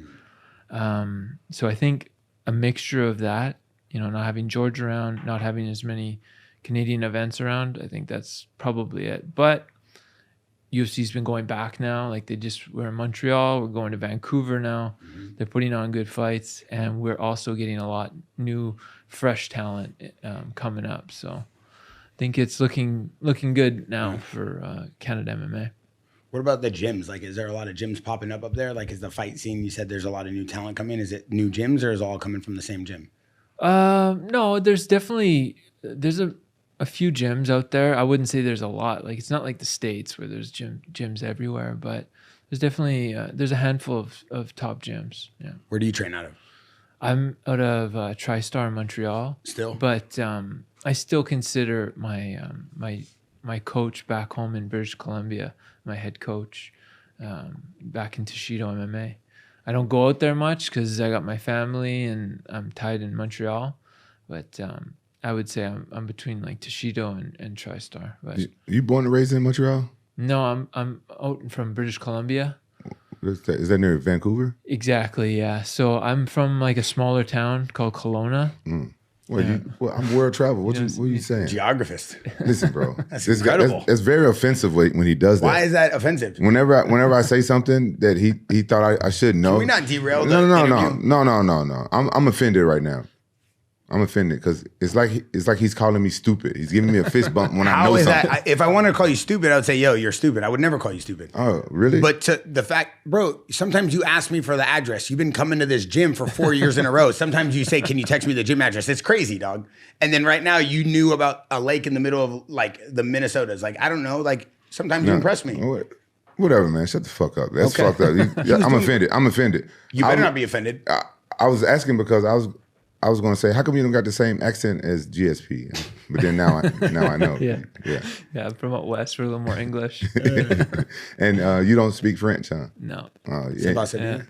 So I think a mixture of that, you know, not having George around, not having as many Canadian events around, I think that's probably it. But UFC's been going back now. Like we're in Montreal, we're going to Vancouver now. They're putting on good fights, and we're also getting a lot new, fresh talent coming up. So think it's looking good now for Canada MMA. What about the gyms? Like, is there a lot of gyms popping up there? Like, is the fight scene, you said there's a lot of new talent coming. Is it new gyms or is it all coming from the same gym? No, there's definitely, there's a few gyms out there. I wouldn't say there's a lot. Like, it's not like the States where there's gyms everywhere, but there's definitely, there's a handful of top gyms. Yeah. Where do you train out of? I'm out of Tristar in Montreal. Still? But I still consider my my coach back home in British Columbia, my head coach, back in Degidio MMA. I don't go out there much because I got my family and I'm tied in Montreal. But I would say I'm between like Degidio and Tristar. But You born and raised in Montreal? no, I'm out from British Columbia. Is that near Vancouver? Exactly, yeah. So I'm from like a smaller town called Kelowna. Well, I'm world travel. What are you saying? Geographist. Listen, bro. That's this incredible. Guy, that's very offensive when he does that. Why is that offensive? Whenever I say something that he thought I should know. Can we not derail the No. interview? I'm offended right now. I'm offended because it's like he's calling me stupid. He's giving me a fist bump when I know How is something. that? If I wanted to call you stupid, I would say, yo, you're stupid. I would never call you stupid. Oh, really? But to the fact, bro, sometimes you ask me for the address. You've been coming to this gym for 4 years in a row. Sometimes you say, can you text me the gym address? It's crazy, dog. And then right now you knew about a lake in the middle of like the Minnesotas. Like, I don't know. Like, sometimes you impress me. Whatever, man. Shut the fuck up. That's Okay. fucked up. I'm offended. I'm offended. You better not be offended. I was asking because I was going to say, how come you don't got the same accent as GSP? But then now I know. Yeah. Yeah. Yeah, I'm from out west. We're a little more English. And you don't speak French, huh? No. C'est pas ça Yeah.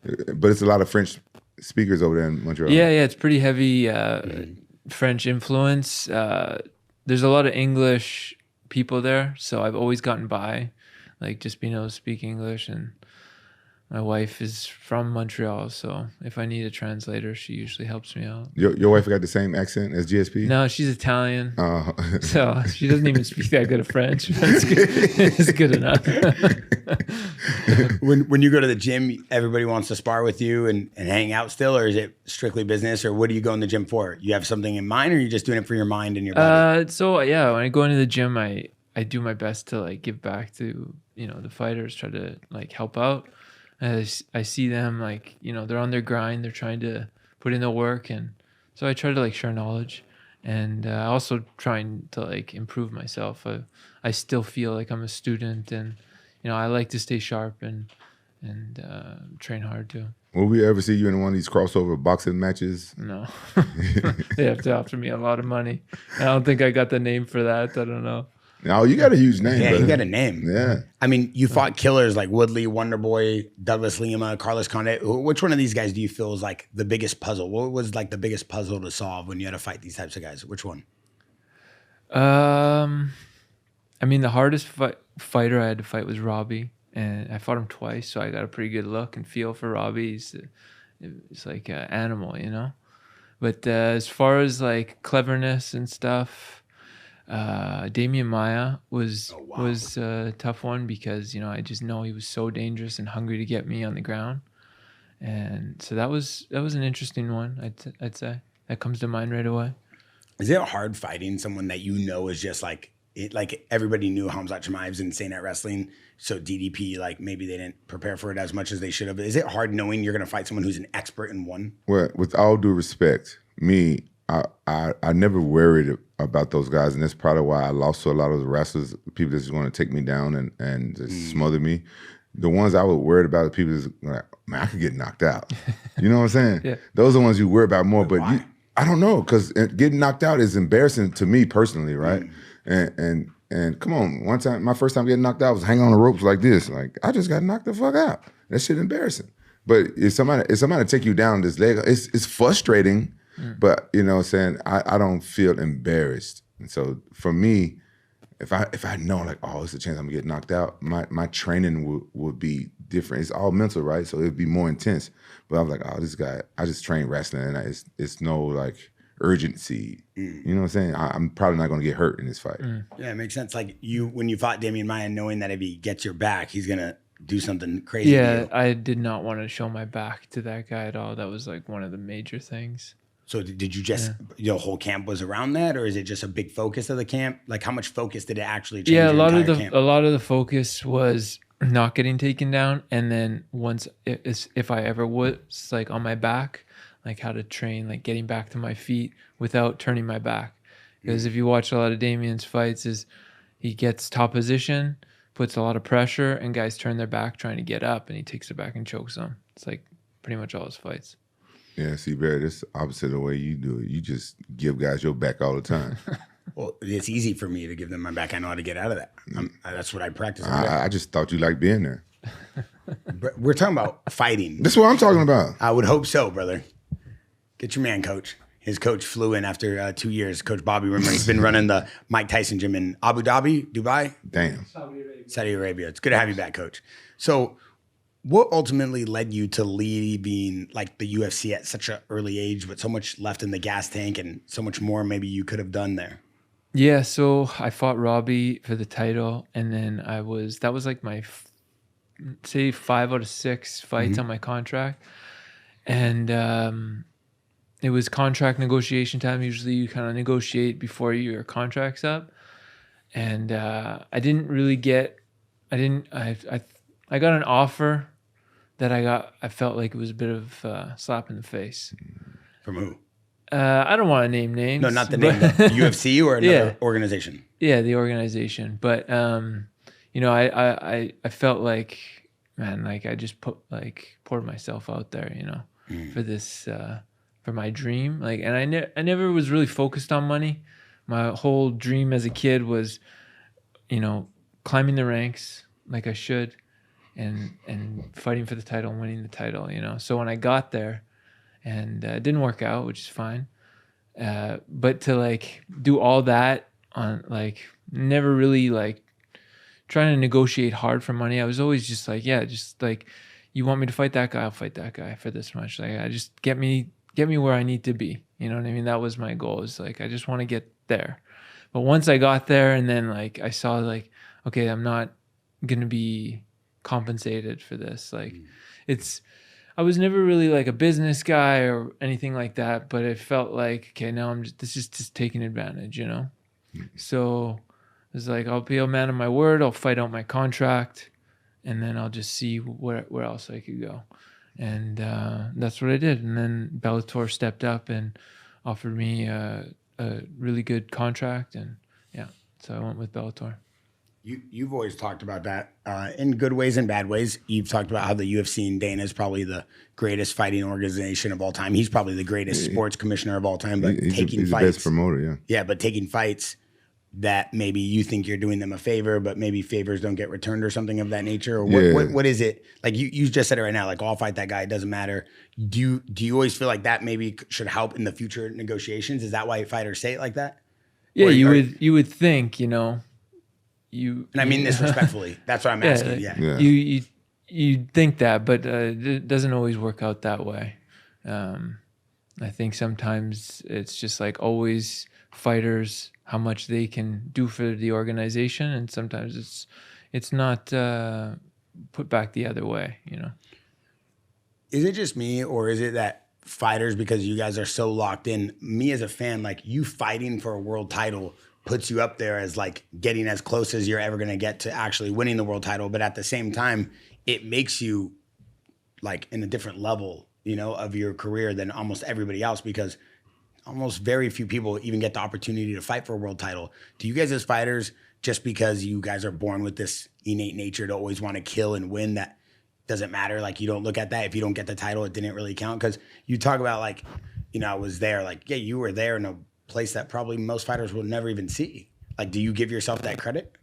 bien. But it's a lot of French speakers over there in Montreal. Yeah, it's pretty heavy French influence. There's a lot of English people there, so I've always gotten by, like just being able to speak English. And my wife is from Montreal, so if I need a translator, she usually helps me out. Your wife got the same accent as GSP? No, she's Italian, so she doesn't even speak that good of French. That's good. It's good enough. When you go to the gym, everybody wants to spar with you and hang out still, or is it strictly business, or what do you go in the gym for? You have something in mind, or are you just doing it for your mind and your body? So yeah, when I go into the gym, I do my best to like give back to the fighters, try to like help out. I see them like they're on their grind, they're trying to put in the work, and so I try to like share knowledge, and also trying to like improve myself. I still feel like I'm a student, and I like to stay sharp and train hard too. Will we ever see you in one of these crossover boxing matches? No. They have to offer me a lot of money. I don't think I got the name for that. I don't know. No, you got a huge name. Yeah, brother. you got a name. Yeah. I mean, you fought killers like Woodley, Wonderboy, Douglas Lima, Carlos Condit. Which one of these guys do you feel is like the biggest puzzle? What was like the biggest puzzle to solve when you had to fight these types of guys? Which one? I mean, the hardest fighter I had to fight was Robbie, and I fought him twice, so I got a pretty good look and feel for Robbie. It's like an animal, But as far as like cleverness and stuff, Damian Maia was a tough one because I just know he was so dangerous and hungry to get me on the ground, and so that was an interesting one. I'd say that comes to mind right away. Is it hard fighting someone that is just like it? Like everybody knew Hamzat Chimaev's insane at wrestling, so DDP like maybe they didn't prepare for it as much as they should have. Is it hard knowing you're going to fight someone who's an expert in one? Well, with all due respect, I never worried about those guys, and that's probably why I lost to a lot of the wrestlers, people that just want to take me down and just smother me. The ones I was worried about, the people that's like, man, I could get knocked out. You know what I'm saying? Yeah. Those are the ones you worry about more. But why? I don't know, because getting knocked out is embarrassing to me personally, right? And come on, my first time getting knocked out was hanging on the ropes like this. Like, I just got knocked the fuck out. That shit embarrassing. But if somebody take you down this leg, it's frustrating. But what I'm saying, I don't feel embarrassed. And so for me, if I know like, oh, it's a chance I'm gonna get knocked out, my training would be different. It's all mental, right? So it'd be more intense. But I was like, oh, this guy, I just train wrestling, and it's no like urgency. You know what I'm saying? I'm probably not gonna get hurt in this fight. Yeah, it makes sense. Like when you fought Damian Maia, knowing that if he gets your back, he's gonna do something crazy. Yeah, I did not want to show my back to that guy at all. That was like one of the major things. So did you just, the whole camp was around that, or is it just a big focus of the camp? Like how much focus did it actually change? Yeah, camp? a lot of the focus was not getting taken down, and then once if I ever was like on my back, like how to train, like getting back to my feet without turning my back. Because if you watch a lot of Damian's fights, is he gets top position, puts a lot of pressure, and guys turn their back trying to get up, and he takes it back and chokes them. It's like pretty much all his fights. Yeah, see, Bear, this opposite of the way you do it. You just give guys your back all the time. Well, it's easy for me to give them my back. I know how to get out of that. That's what I practice. I just thought you liked being there. We're talking about fighting. That's what I'm talking about. I would hope so, brother. Get your man, coach. His coach flew in after 2 years. Coach Bobby Rimmer. He's been running the Mike Tyson gym in Abu Dhabi, Dubai? Damn. Saudi Arabia. It's good to have you back, coach. So what ultimately led you to leaving like the UFC at such an early age with so much left in the gas tank and so much more maybe you could have done there? Yeah, so I fought Robbie for the title, and then that was like my, say 5 out of 6 fights on my contract. And it was contract negotiation time. Usually you kind of negotiate before your contract's up. And I got an offer that I felt like it was a bit of a slap in the face. From who? I don't want to name names. No, not the name. The UFC or another organization? Yeah, the organization. But, I felt like, man, like I just poured myself out there, for this, for my dream. Like, and I never was really focused on money. My whole dream as a kid was, climbing the ranks like I should and fighting for the title and winning the title, So when I got there, and it didn't work out, which is fine. But to like do all that on like never really like trying to negotiate hard for money. I was always just like, you want me to fight that guy? I'll fight that guy for this much. Like I just get me where I need to be. You know what I mean? That was my goal. Is like I just want to get there. But once I got there, and then like I saw like, okay, I'm not gonna be compensated for this. Like I was never really like a business guy or anything like that, but it felt like, okay, now this is just taking advantage, So it's like, I'll be a man of my word. I'll fight out my contract, and then I'll just see where else I could go. And that's what I did. And then Bellator stepped up and offered me a really good contract. And so I went with Bellator. You've always talked about that in good ways and bad ways. You've talked about how the UFC and Dana is probably the greatest fighting organization of all time. He's probably the greatest sports commissioner of all time. But he's taking the fights, best promoter, yeah. Yeah, but taking fights that maybe you think you're doing them a favor, but maybe favors don't get returned or something of that nature. Or what is it? Like you just said it right now. Like, I'll fight that guy. It doesn't matter. Do you always feel like that maybe should help in the future negotiations? Is that why fighters say it like that? Yeah, you would think, and I mean this respectfully. That's what I'm asking. Yeah. You think that, but it doesn't always work out that way. I think sometimes it's just like always fighters how much they can do for the organization, and sometimes it's not put back the other way. Is it just me, or is it that fighters, because you guys are so locked in? Me as a fan, like you fighting for a world title puts you up there as like getting as close as you're ever going to get to actually winning the world title. But at the same time, it makes you like in a different level, of your career than almost everybody else, because almost very few people even get the opportunity to fight for a world title. Do you guys as fighters, just because you guys are born with this innate nature to always want to kill and win, that doesn't matter? Like you don't look at that. If you don't get the title, it didn't really count. Because you talk about like, I was there. Like, yeah, you were there in a place that probably most fighters will never even see. Like, do you give yourself that credit?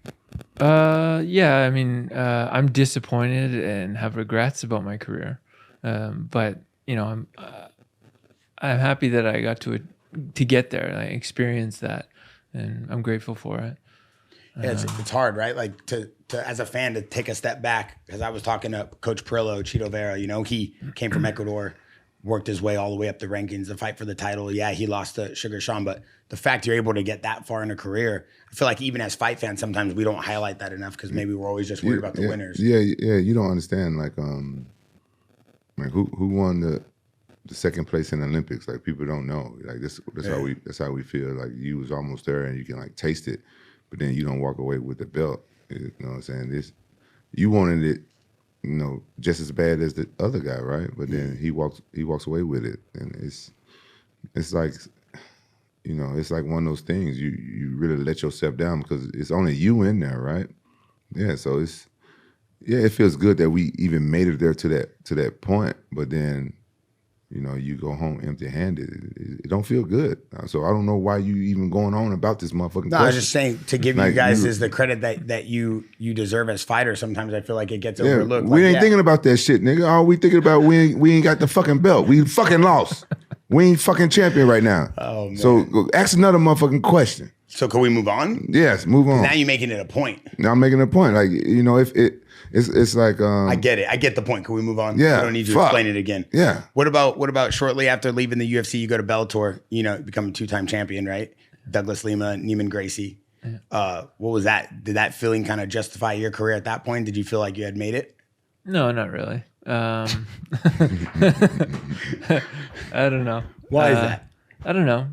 Yeah, I mean, I'm disappointed and have regrets about my career. But I'm happy that I got to get there. I experienced that, and I'm grateful for it. Yeah, it's hard, right? Like to as a fan to take a step back, because I was talking to Coach Perillo, Chito Vera. He came from Ecuador, worked his way all the way up the rankings to fight for the title. Yeah, he lost to Sugar Sean, but the fact you're able to get that far in a career, I feel like even as fight fans, sometimes we don't highlight that enough because maybe we're always just worried about the winners. Yeah, you don't understand. Like who won the the second place in the Olympics. Like people don't know. Like that's how we feel. Like you was almost there and you can like taste it, but then you don't walk away with the belt. You know what I'm saying? You wanted it, you know, just as bad as the other guy, right? But then he walks away with it, and it's like, you know, it's like one of those things you really let yourself down because it's only you in there, right? Yeah, so it feels good that we even made it there to that point, but then, you know, you go home empty-handed. It don't feel good. So I don't know why you even going on about this motherfucking question. I was just saying to give like you guys is the credit that you deserve as fighters. Sometimes I feel like it gets overlooked. We like, ain't thinking about that shit, nigga. All we thinking about we ain't got the fucking belt. We fucking lost. We ain't fucking champion right now. Oh, man. So ask another motherfucking question. So can we move on? Yes, move on. Now you're making it a point. Now I'm making a point. Like, you know, it's like I get it. I get the point. Can we move on? Yeah. I don't need you to explain it again. Yeah. What about shortly after leaving the UFC, you go to Bellator, you know, become a 2-time champion, right? Douglas Lima, Neiman Gracie. Yeah. What was that? Did that feeling kind of justify your career at that point? Did you feel like you had made it? No, not really. I don't know. Why is that? I don't know.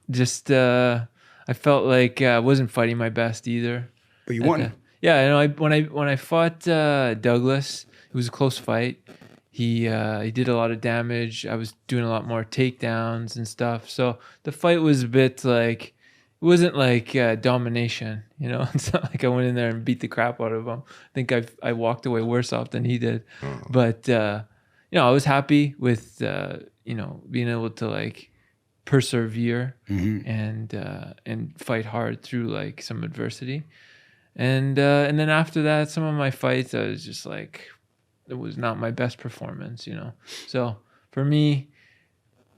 Just I felt like I wasn't fighting my best either. But you won. Yeah, you know, when I fought Douglas, it was a close fight. He did a lot of damage. I was doing a lot more takedowns and stuff. So the fight was a bit like, it wasn't like domination, you know. It's not like I went in there and beat the crap out of him. I think I walked away worse off than he did. Oh. But you know, I was happy with you know, being able to like persevere and fight hard through like some adversity. And then after that, some of my fights, I was just like, it was not my best performance, you know. So for me,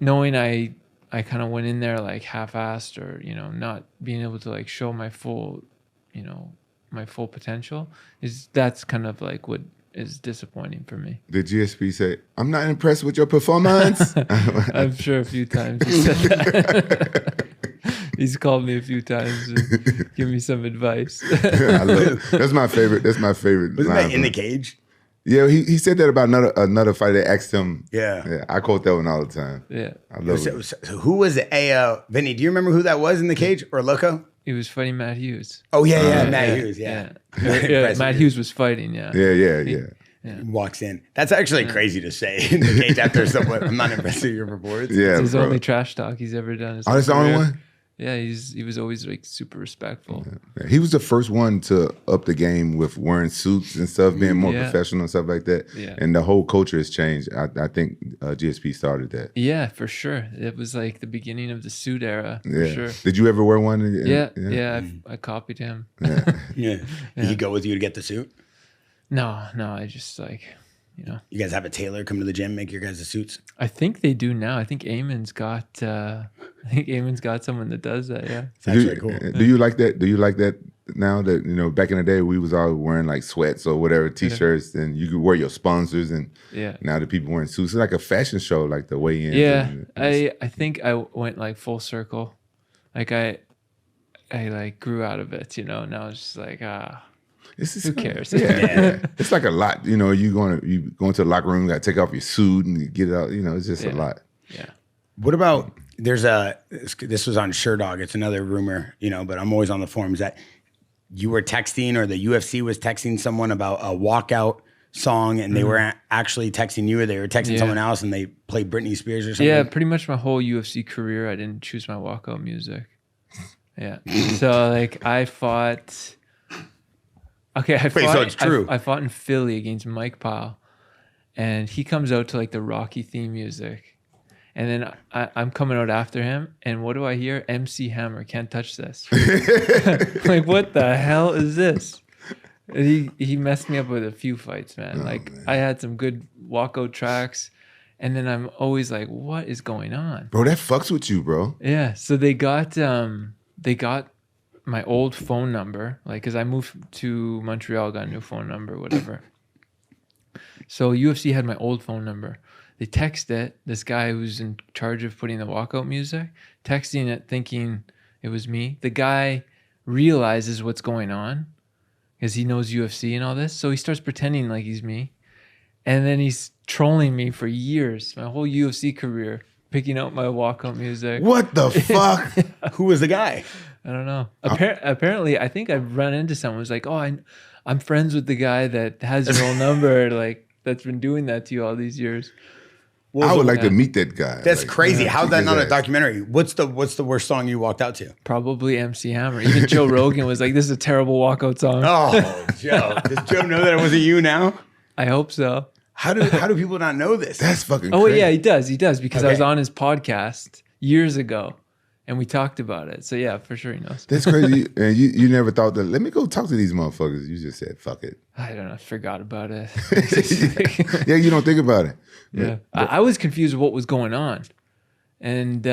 knowing I kind of went in there like half-assed or, you know, not being able to like show my full, you know, my full potential, that's kind of like what is disappointing for me. Did GSP say, "I'm not impressed with your performance"? I'm sure a few times he said that. He's called me a few times and give me some advice. I love it. That's my favorite. Wasn't that In the Cage? Yeah, he said that about another fighter that asked him. Yeah, I quote that one all the time. Yeah, I love it. Who was it? Vinny, do you remember who that was in the cage or Loco? He was fighting Matt Hughes. Oh yeah, Matt Hughes. Yeah. Matt Hughes was fighting. Yeah. He walks in. That's actually crazy to say in the cage after someone. I'm not impressed with your performance. Yeah, it's his only trash talk he's ever done. Oh, that's the only one. Yeah, he was always like super respectful. Yeah. He was the first one to up the game with wearing suits and stuff, being more professional and stuff like that. Yeah. And the whole culture has changed. I think GSP started that. Yeah, for sure. It was like the beginning of the suit era. For sure. Did you ever wear one? Yeah. I copied him. Yeah. Did he go with you to get the suit? No. I just like, you know. You guys have a tailor come to the gym, make your guys' suits? I think they do now. I think Eamon's got someone that does that. Yeah, it's actually cool. Do you like that? Do you like that now that, you know, back in the day we was all wearing like sweats or whatever, t-shirts, and you could wear your sponsors, and now the people wearing suits. It's like a fashion show, like the weigh-in. Yeah, I think I went like full circle. Like I like grew out of it, you know. Now it's just like who cares? Yeah. It's like a lot, you know. You go into the locker room, got to take off your suit and get it out. You know, it's just a lot. Yeah. What about this was on SureDog. It's another rumor, you know, but I'm always on the forums that you were texting or the UFC was texting someone about a Walkout song, and they were actually texting you, or they were texting someone else, and they played Britney Spears or something. Yeah, pretty much my whole UFC career, I didn't choose my Walkout music. Yeah. So like I fought. Okay, so it's true. I fought in Philly against Mike Powell, and he comes out to like the Rocky theme music, and then I'm coming out after him, and what do I hear? MC Hammer, Can't Touch This. Like, what the hell is this? And he messed me up with a few fights, man. Man. I had some good walkout tracks, and then I'm always like, what is going on? Bro, that fucks with you, bro. Yeah, so they got my old phone number, like, because I moved to Montreal, got a new phone number, whatever. So UFC had my old phone number. They text it, this guy who's in charge of putting the walkout music, texting it thinking it was me. The guy realizes what's going on because he knows UFC and all this. So he starts pretending like he's me. And then he's trolling me for years, my whole UFC career, picking up my walkout music. What the fuck? Who was the guy? I don't know. Apparently, I think I've run into someone who's like, oh, I'm friends with the guy that has your old number, like that's been doing that to you all these years. I would like to meet that guy. That's like, crazy. How's that not a ass. documentary? What's the worst song you walked out to? Probably MC Hammer. Even Joe Rogan was like, this is a terrible walkout song. Oh, Joe. Does Joe know that it wasn't you now? I hope so. How do people not know this? That's fucking Oh, crazy. yeah, he does because I was Okay. on his podcast years ago and we talked about it. So yeah, for sure he knows. That's crazy. And you never thought that, let me go talk to these motherfuckers. You just said, fuck it. I don't know. I forgot about it. Yeah, you don't think about it. Yeah. I was confused with what was going on. And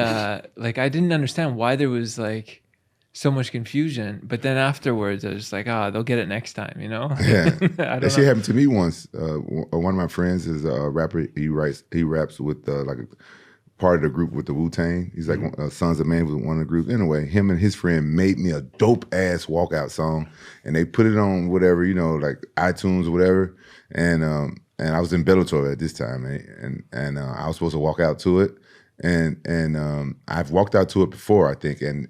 like I didn't understand why there was like so much confusion. But then afterwards I was like, they'll get it next time, you know? Yeah. I That don't shit know. happened to me once. One of my friends is a rapper. He raps with like a part of the group with the Wu-Tang. He's like Sons of Man was one of the groups. Anyway, him and his friend made me a dope ass walkout song, and they put it on whatever, you know, like iTunes or whatever. And I was in Bellator at this time, and I was supposed to walk out to it. And I've walked out to it before, I think, and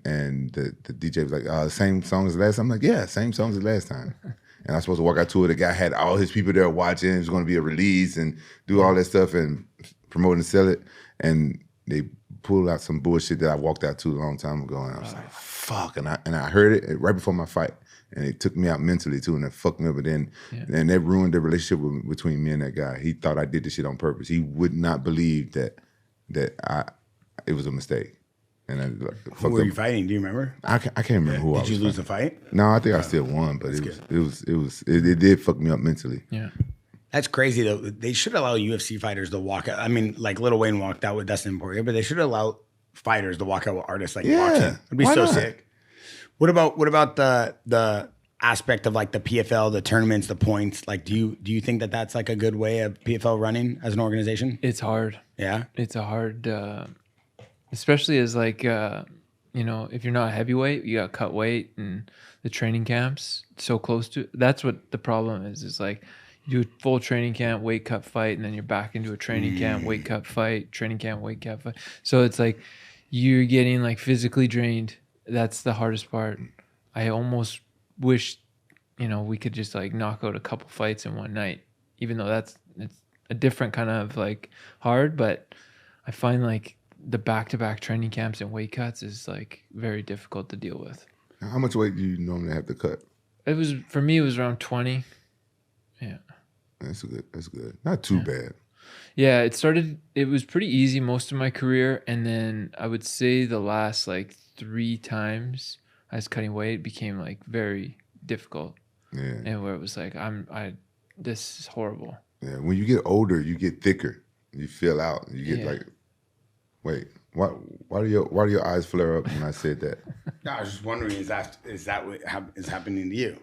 the DJ was like, same song as last time. I'm like, yeah, same songs as last time. And I was supposed to walk out to it. The guy had all his people there watching. It was going to be a release and do all that stuff and promote and sell it. And they pulled out some bullshit that I walked out to a long time ago. And I was like, fuck. And I heard it right before my fight. And it took me out mentally too, and it fucked me up. And then that ruined the relationship between me and that guy. He thought I did this shit on purpose. He would not believe that it was a mistake. And I Who were you fighting? Do you remember? I can't remember who I was. Did you lose the fight? No, I think I still won, but it did fuck me up mentally. Yeah. That's crazy though. They should allow UFC fighters to walk out. I mean, like Lil Wayne walked out with Dustin Poirier, but they should allow fighters to walk out with artists like boxing. It'd be why so not? sick. What about the aspect of like the PFL, the tournaments, the points? Like, do you think that that's like a good way of PFL running as an organization? It's hard. Yeah. It's a hard, especially as like, you know, if you're not a heavyweight, you got cut weight and the training camps so close to, that's what the problem is like you do a full training camp, weight cut fight, and then you're back into a training camp, weight cut fight, training camp, weight cut fight. So it's like you're getting like physically drained. That's the hardest part. I almost wish, you know, we could just like knock out a couple fights in one night, even though it's a different kind of like hard, but I find like the back-to-back training camps and weight cuts is like very difficult to deal with. How much weight do you normally have to cut? For me, it was around 20. Yeah. That's good. Not too bad. Yeah, it was pretty easy most of my career. And then I would say the last like 3 times I was cutting weight, it became like very difficult. Yeah. And where it was like, this is horrible. Yeah. When you get older, you get thicker. You fill out. You get like, wait, why do your eyes flare up when I said that? No, I was just wondering, is that what is happening to you?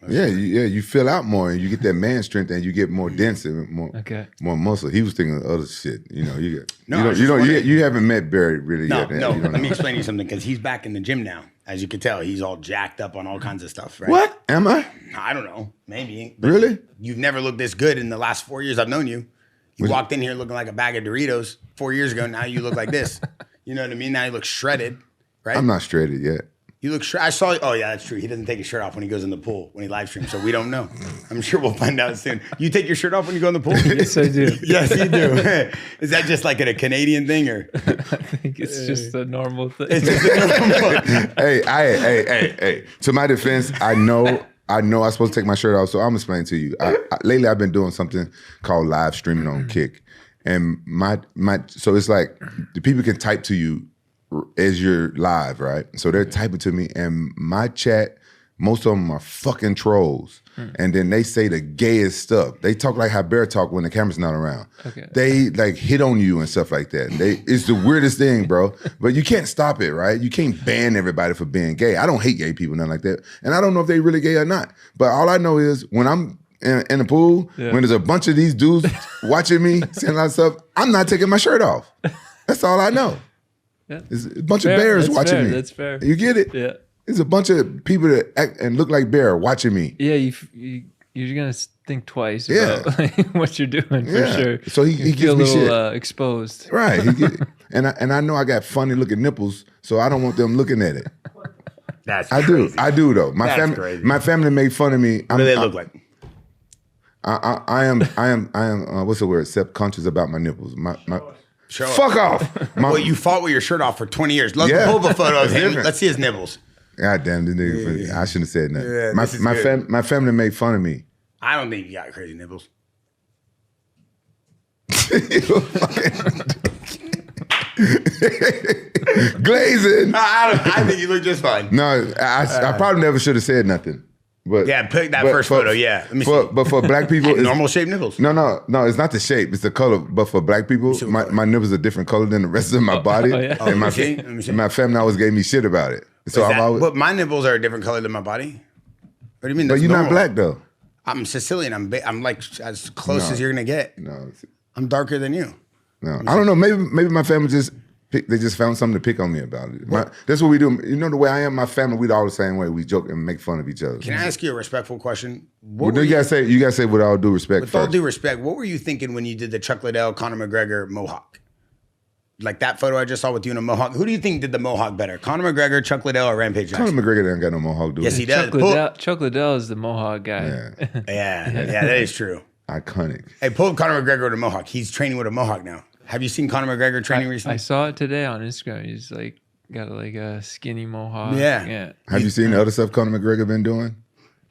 You fill out more and you get that man strength and you get more dense and more muscle. He was thinking of other shit. You know, you haven't met Barry really yet. No. You don't Let me know. explain to you something because he's back in the gym now. As you can tell, he's all jacked up on all kinds of stuff, right? What? Am I? I don't know. Maybe. But Really? You've never looked this good in the last 4 years I've known you. You walked in here looking like a bag of Doritos 4 years ago. Now you look like this. You know what I mean? Now you look shredded, right? I'm not shredded yet. You look shredded. I saw. Oh yeah, that's true. He doesn't take his shirt off when he goes in the pool when he live streams, so we don't know. I'm sure we'll find out soon. You take your shirt off when you go in the pool? Yes, I do. Yes, you do. Is that just like a Canadian thing, or? I think it's just a normal thing. Hey. To my defense, I know I'm supposed to take my shirt off, so I'm explaining to you. Lately, I've been doing something called live streaming on Kick, and so it's like the people can type to you as you're live, right? So they're typing to me, and my chat, most of them are fucking trolls, and then they say the gayest stuff. They talk like how Bear talk when the camera's not around. Okay. They like hit on you and stuff like that. It's the weirdest thing, bro. But you can't stop it, right? You can't ban everybody for being gay. I don't hate gay people, nothing like that, and I don't know if they really gay or not. But all I know is when I'm in the pool, when there's a bunch of these dudes watching me saying a lot of stuff, I'm not taking my shirt off. That's all I know. Yeah. There's a bunch of bears watching me. That's fair. You get it? Yeah. There's a bunch of people that act and look like Bear watching me. Yeah, you're gonna think twice about like, what you're doing for sure. So he feel gives a me little shit. exposed. Right. And I know I got funny looking nipples, so I don't want them looking at it. That's I crazy. do though. That's crazy. My family made fun of me. What do they look like? I am what's the word? Self-conscious about my nipples. Show Fuck off. Well, you fought with your shirt off for 20 years. Let's pull up a photo of him. Let's see his nipples. God damn, this nigga. I shouldn't have said nothing. Yeah, my family made fun of me. I don't think you got crazy nipples. Glazing. I think you look just fine. No, I probably never should have said nothing. But Yeah, pick that first photo. Yeah. Let me see. But for black people, it's, Normal shaped nipples. no, it's not the shape; it's the color. But for black people, my nipples are different color than the rest of my body. yeah. And Let me see. my family always gave me shit about it. So I've always. But my nipples are a different color than my body. What do you mean? But That's you're not normal? black though. I'm Sicilian. I'm like as close as you're gonna get. No, I'm darker than you. no. I don't know. Maybe my family they just found something to pick on me about it. That's what we do. You know the way I am. My family, we all the same way. We joke and make fun of each other. Can I ask you a respectful question? Well, you gotta say with all due respect. With all first. due respect, what were you thinking when you did the Chuck Liddell, Conor McGregor Mohawk? Like that photo I just saw with you in a Mohawk. Who do you think did the Mohawk better? Conor McGregor, Chuck Liddell, or Rampage Conor Jackson? McGregor didn't got no mohawk, do Yes, he does. Chuck Liddell is the Mohawk guy. Yeah. Yeah, that is true. Iconic. Hey, pull up Conor McGregor with a Mohawk. He's training with a Mohawk now. Have you seen Conor McGregor training I recently? saw it today on Instagram. He's like got like a skinny Mohawk. Yeah. Yeah. Have you seen the other stuff Conor McGregor been doing?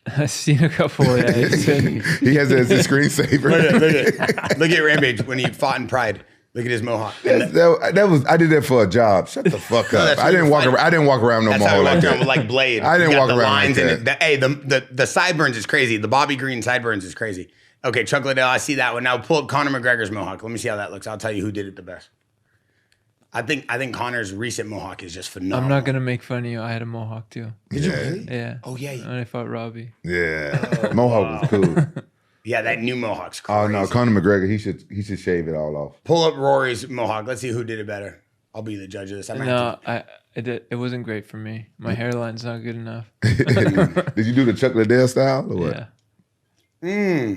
I've seen a couple of that. He has it as a screensaver. Look at Rampage when he fought in Pride. Look at his Mohawk. That was I did that for a job. Shut the fuck up. that's I didn't what walk you're around. I didn't walk around no That's how mohawk he like walked around that. with like Blade. I didn't You got walk the around lines like and that. hey, the sideburns is crazy. The Bobby Green sideburns is crazy. Okay, Chuck Liddell, I see that one. Now pull up Conor McGregor's Mohawk. Let me see how that looks. I'll tell you who did it the best. I think Conor's recent Mohawk is just phenomenal. I'm not gonna make fun of you. I had a Mohawk too. Did you really? Yeah. Oh yeah. When I fought Robbie. Yeah, mohawk was cool. Yeah, that new Mohawk's crazy. Oh no, Conor McGregor, he should shave it all off. Pull up Rory's Mohawk. Let's see who did it better. I'll be the judge of this. It wasn't great for me. My hairline's not good enough. Did you do the Chuck Liddell style or what? Yeah.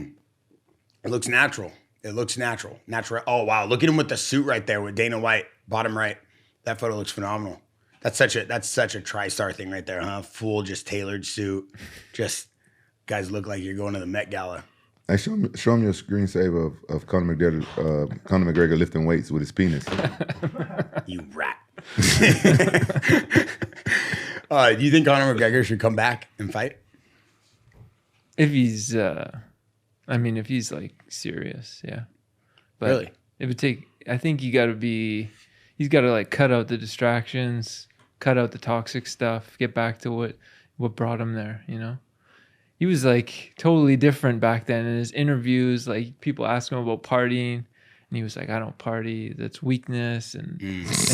It looks natural. It looks natural. Natural. Oh wow, look at him with the suit right there with Dana White, bottom right. That photo looks phenomenal. That's such a Tristar thing right there, huh? Full, just tailored suit. Just guys look like you're going to the Met Gala. Hey, show me your screensaver of Conor McGregor lifting weights with his penis. You rat. Do you think Conor McGregor should come back and fight? If he's if he's like serious, yeah. But Really? it would take I think he's gotta like cut out the distractions, cut out the toxic stuff, get back to what brought him there, you know? He was like totally different back then in his interviews. Like people ask him about partying, and he was like, "I don't party. That's weakness." And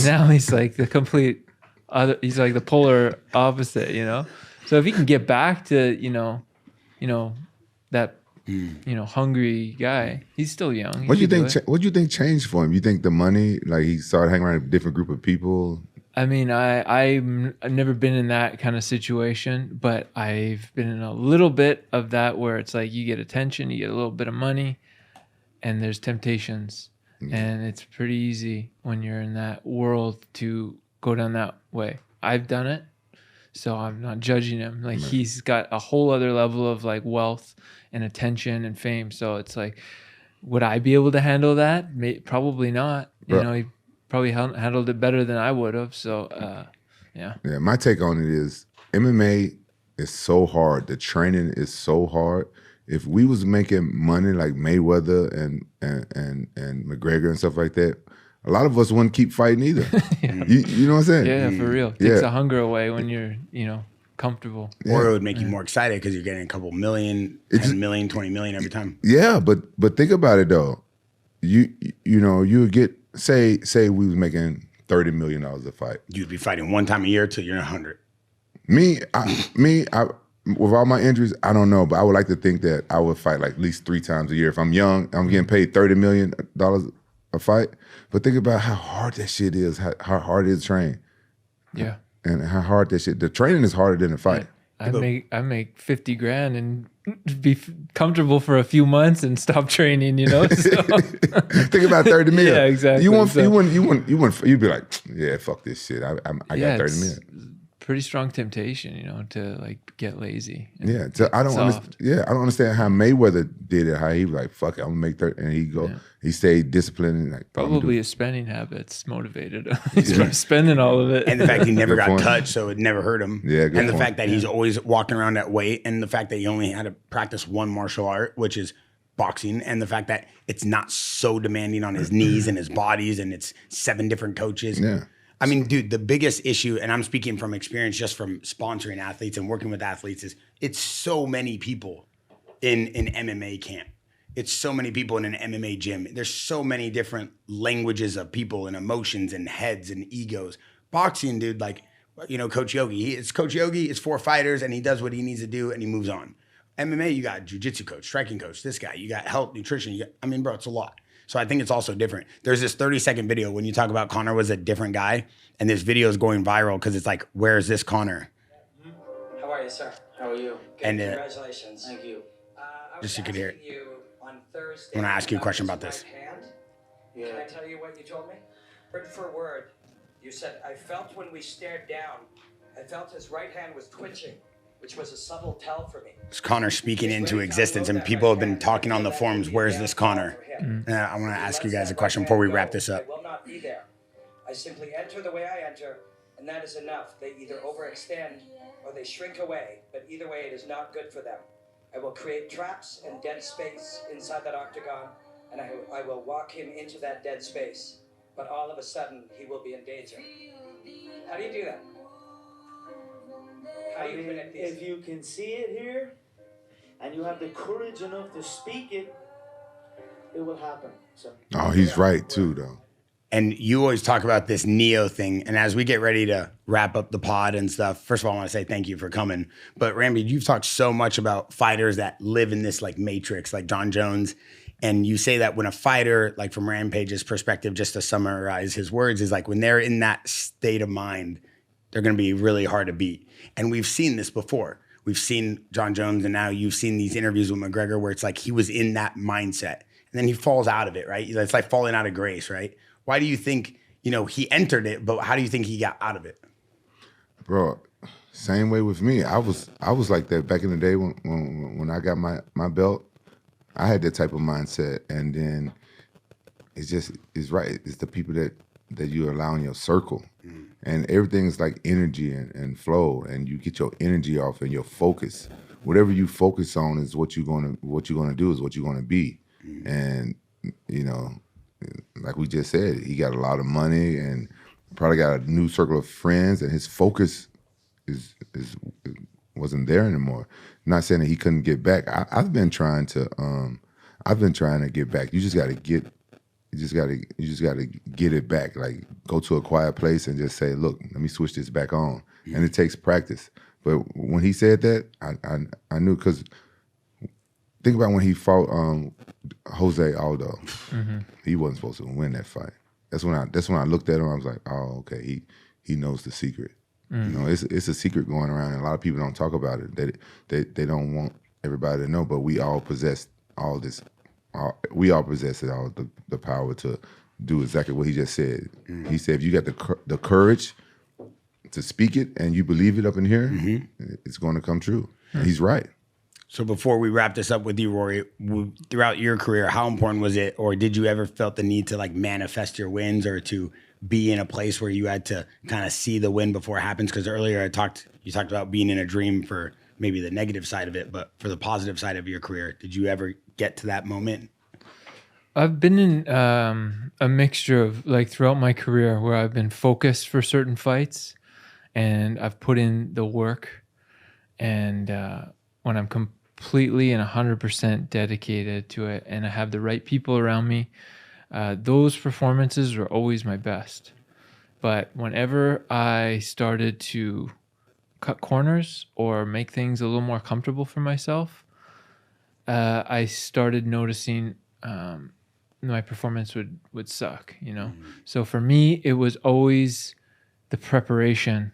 now he's like the complete other. He's like the polar opposite, you know. So if he can get back to that hungry guy, he's still young. What do you think? What do you think changed for him? You think the money, like he started hanging around a different group of people? I mean, I've never been in that kind of situation, but I've been in a little bit of that where it's like you get attention, you get a little bit of money, and there's temptations. And it's pretty easy when you're in that world to go down that way. I've done it, so I'm not judging him. Like he's got a whole other level of like wealth and attention and fame. So it's like, would I be able to handle that? Probably not. You know, he probably handled it better than I would have. So, yeah. Yeah, my take on it is MMA is so hard. The training is so hard. If we was making money like Mayweather and McGregor and stuff like that, a lot of us wouldn't keep fighting either. Yeah. You know what I'm saying? Yeah, for real. It takes the hunger away when you're, comfortable. Or it would make you more excited because you're getting a couple million, 10 million, 20 million every time. Yeah, but think about it though. You would get say we was making $30 million a fight. You'd be fighting one time a year till you're 100. Me, with all my injuries, I don't know, but I would like to think that I would fight like at least 3 times a year. If I'm young, I'm getting paid $30 million a fight. But think about how hard that shit is, how hard it is to train. Yeah. And how hard that shit, the training is harder than the fight. I make $50,000 and be comfortable for a few months and stop training, you know? So, think about 30 minutes. Yeah, exactly. You'd be like, yeah, fuck this shit. I got 30 minutes. Pretty strong temptation, you know, to like get lazy. Yeah, I don't understand how Mayweather did it. How he was like, "Fuck it, I'm gonna make 30," and he stayed disciplined. And like, probably his spending habits motivated him. He started spending all of it, and the fact he never got touched, so it never hurt him. Yeah, and the fact that he's always walking around at weight, and the fact that he only had to practice one martial art, which is boxing, and the fact that it's not so demanding on his knees and his bodies, and it's 7 different coaches. Yeah. I mean, dude, the biggest issue, and I'm speaking from experience just from sponsoring athletes and working with athletes, is it's so many people in an MMA camp. It's so many people in an MMA gym. There's so many different languages of people and emotions and heads and egos. Boxing, dude, like, you know, Coach Yogi. It's Coach Yogi, it's 4 fighters, and he does what he needs to do, and he moves on. MMA, you got jiu-jitsu coach, striking coach, this guy. You got health, nutrition. Bro, it's a lot. So I think it's also different. There's this 30-second video when you talk about Conor was a different guy, and this video is going viral because it's like, where is this Conor? How are you, sir? How are you? Good. And Congratulations. Thank you. Just so you could hear it. On Thursday, I'm going to ask you a question about this. Can I tell you what you told me? Word for word, you said, I felt when we stared down, I felt his right hand was twitching, which was a subtle tell for me. It's Conor speaking into existence, and people have been talking on the forums, where's this Conor? I want to ask you guys a question before we wrap this up. I will not be there. I simply enter the way I enter, and that is enough. They either overextend or they shrink away, but either way, it is not good for them. I will create traps and dead space inside that octagon, and I will walk him into that dead space. But all of a sudden, he will be in danger. How do you do that? If you can see it here, and you have the courage enough to speak it, it will happen. So. Oh, he's right too, though. And you always talk about this Neo thing. And as we get ready to wrap up the pod and stuff, first of all, I want to say thank you for coming. But Rampage, you've talked so much about fighters that live in this like matrix, like John Jones. And you say that when a fighter, like from Rampage's perspective, just to summarize his words, is like when they're in that state of mind, they're going to be really hard to beat. And we've seen this before. We've seen John Jones, and now you've seen these interviews with McGregor where it's like he was in that mindset. And then he falls out of it, right? It's like falling out of grace, right? Why do you think, you know, he entered it, but how do you think he got out of it? Bro, same way with me. I was like that back in the day when I got my belt. I had that type of mindset, and then it's right. It's the people that you allow in your circle, and everything's like energy and flow, and you get your energy off and your focus. Whatever you focus on is what you're gonna do, is what you're gonna be. And you know, like we just said, he got a lot of money and probably got a new circle of friends, and his focus wasn't there anymore. Not saying that he couldn't get back. I've been trying to get back. You just gotta get it back. Like go to a quiet place and just say, look, let me switch this back on. And it takes practice. But when he said that, I knew, because think about when he fought Jose Aldo. He wasn't supposed to win that fight. That's when I looked at him. I was like, oh, okay, he knows the secret. You know, it's a secret going around, and a lot of people don't talk about it. They don't want everybody to know, but we all possess all this. We all possess it, all the power to do exactly what he just said. He said, if you got the courage to speak it and you believe it up in here, it's going to come true. And he's right. So before we wrap this up with you, Rory, throughout your career, how important was it, or did you ever felt the need to like manifest your wins, or to be in a place where you had to kind of see the win before it happens? Because earlier you talked about being in a dream for maybe the negative side of it, but for the positive side of your career, did you ever get to that moment? I've been in a mixture of, like, throughout my career where I've been focused for certain fights and I've put in the work, and when I'm completely and 100% dedicated to it and I have the right people around me, those performances are always my best. But whenever I started to cut corners or make things a little more comfortable for myself, I started noticing my performance would suck, you know? So for me, it was always the preparation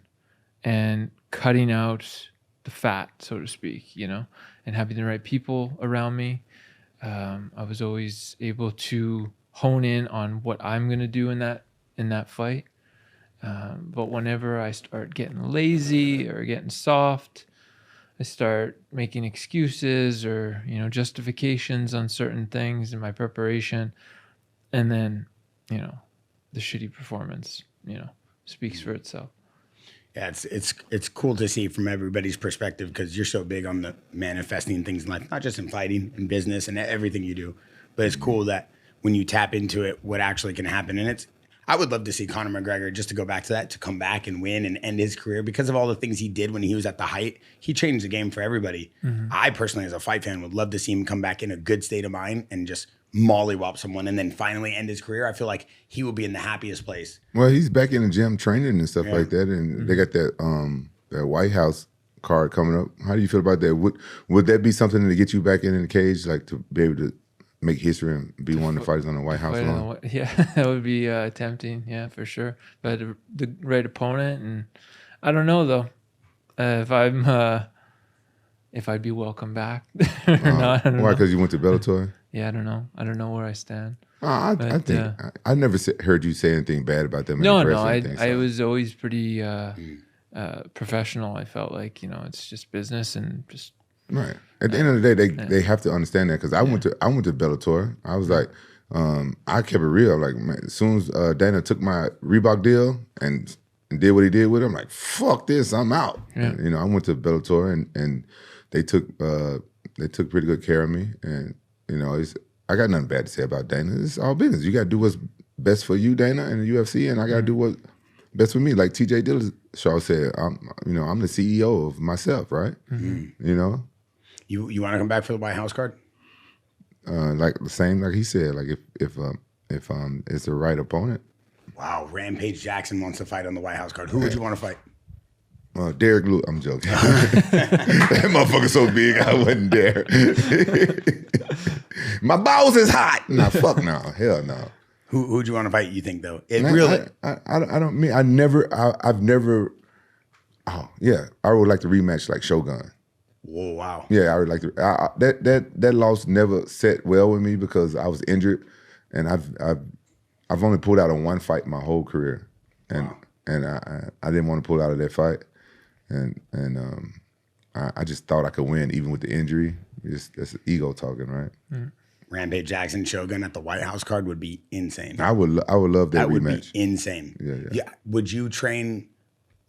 and cutting out fat, so to speak, you know, and having the right people around me. I was always able to hone in on what I'm gonna do in that fight. But whenever I start getting lazy or getting soft, I start making excuses or, you know, justifications on certain things in my preparation. And then, you know, the shitty performance, you know, speaks for itself. Yeah, it's cool to see from everybody's perspective because you're so big on the manifesting things in life, not just in fighting, in business, and everything you do. But it's cool that when you tap into it, what actually can happen. And I would love to see Conor McGregor, just to go back to that, to come back and win and end his career because of all the things he did when he was at the height. He changed the game for everybody. I personally, as a fight fan, would love to see him come back in a good state of mind and just mollywop someone and then finally end his career. I feel like he will be in the happiest place. Well, he's back in the gym training and stuff like that, and they got that White House card coming up. How do you feel about that? Would that be something to get you back in the cage, like to be able to make history and be one of the fighters on the White House lawn? Yeah, that would be tempting. Yeah, for sure. But the right opponent, and I don't know though if I'd be welcome back or not. I don't Why? know. Because you went to Bellator? Yeah, I don't know. I don't know where I stand. I think I never heard you say anything bad about them. No. I was always pretty professional. I felt like, you know, it's just business and just right. At the end of the day, they have to understand that because I went to Bellator. I was like, I kept it real. Like, man, as soon as Dana took my Reebok deal and did what he did with it, I'm like, fuck this, I'm out. Yeah. And, you know, I went to Bellator and they took pretty good care of me. And you know, I got nothing bad to say about Dana. It's all business. You got to do what's best for you, Dana, and the UFC, and I got to do what's best for me. Like TJ Dillashaw said, I'm the CEO of myself, right? You know. You want to come back for the White House card? Like the same, like he said, like if it's the right opponent. Wow, Rampage Jackson wants to fight on the White House card. Who would you want to fight? Derek Lewis. I'm joking. That motherfucker so big, I wouldn't dare. My balls is hot. Nah, fuck no. Hell no. Who'd you want to fight, you think, though? I've never, oh, yeah. I would like to rematch like Shogun. Whoa, wow. Yeah, I would like to. That loss never set well with me because I was injured, and I've only pulled out in one fight my whole career, and I didn't want to pull out of that fight. And I just thought I could win even with the injury. That's ego talking, right? Rampage Jackson Shogun at the White House card would be insane. I would love that rematch. Would be insane. Yeah. Would you train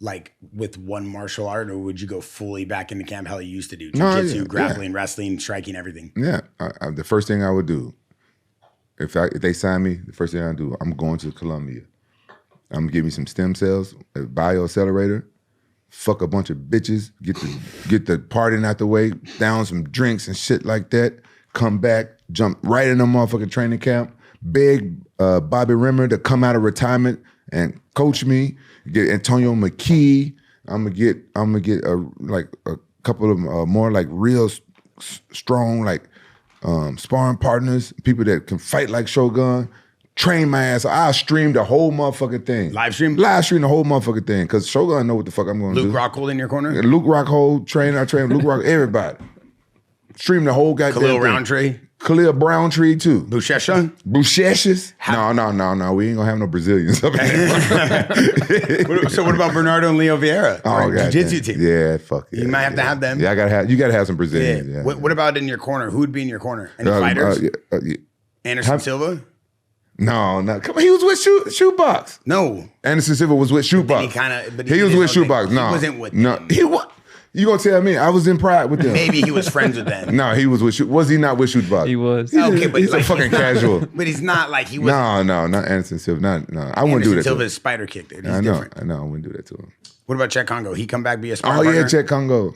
like with one martial art, or would you go fully back into camp how you used to do? Jiu-jitsu, grappling, wrestling, striking, everything. Yeah, the first thing I would do if they sign me, the first thing I do, I'm going to Colombia. I'm gonna give me some stem cells, a bioaccelerator. Fuck a bunch of bitches, get the partying out the way, down some drinks and shit like that, come back, jump right in the motherfucking training camp, beg Bobby Rimmer to come out of retirement and coach me, get Antonio McKee, I'm gonna get a couple of more like real strong like sparring partners, people that can fight like Shogun. Train my ass. I'll stream the whole motherfucking thing. Live stream the whole motherfucking thing. Because Shogun know what the fuck I'm going to do. Luke Rockhold in your corner? Luke Rockhold, I train Luke Rockhold, everybody. Stream the whole goddamn Khalil thing. Roundtree? Khalil Browntree too. Bouchesha? Boucheshes? No. We ain't going to have no Brazilians up here. So what about Bernardo and Leo Vieira? Oh, God. Jiu-jitsu team? Yeah, fuck yeah. You might have to have them. Yeah, you got to have some Brazilians. Yeah. Yeah. What about in your corner? Who would be in your corner? Any fighters? Anderson Silva? No. Come on, he was with Shootbox. No. Anderson Silva was with Shootbox. He was with Shootbox. No. He wasn't with them. He was. You gonna tell me I was in Pride with them? Maybe he was friends with them. No, he was with Was he not with Shootbox? He was. Okay, but he's like fucking casual. But he's not like he was. No, not Anderson Silva. No. I wouldn't do that. Anderson Silva's spider kick, dude. He's different. I know. I wouldn't do that to him. What about Chet Congo? He come back be a sparring partner? partner? Yeah, Chet Congo.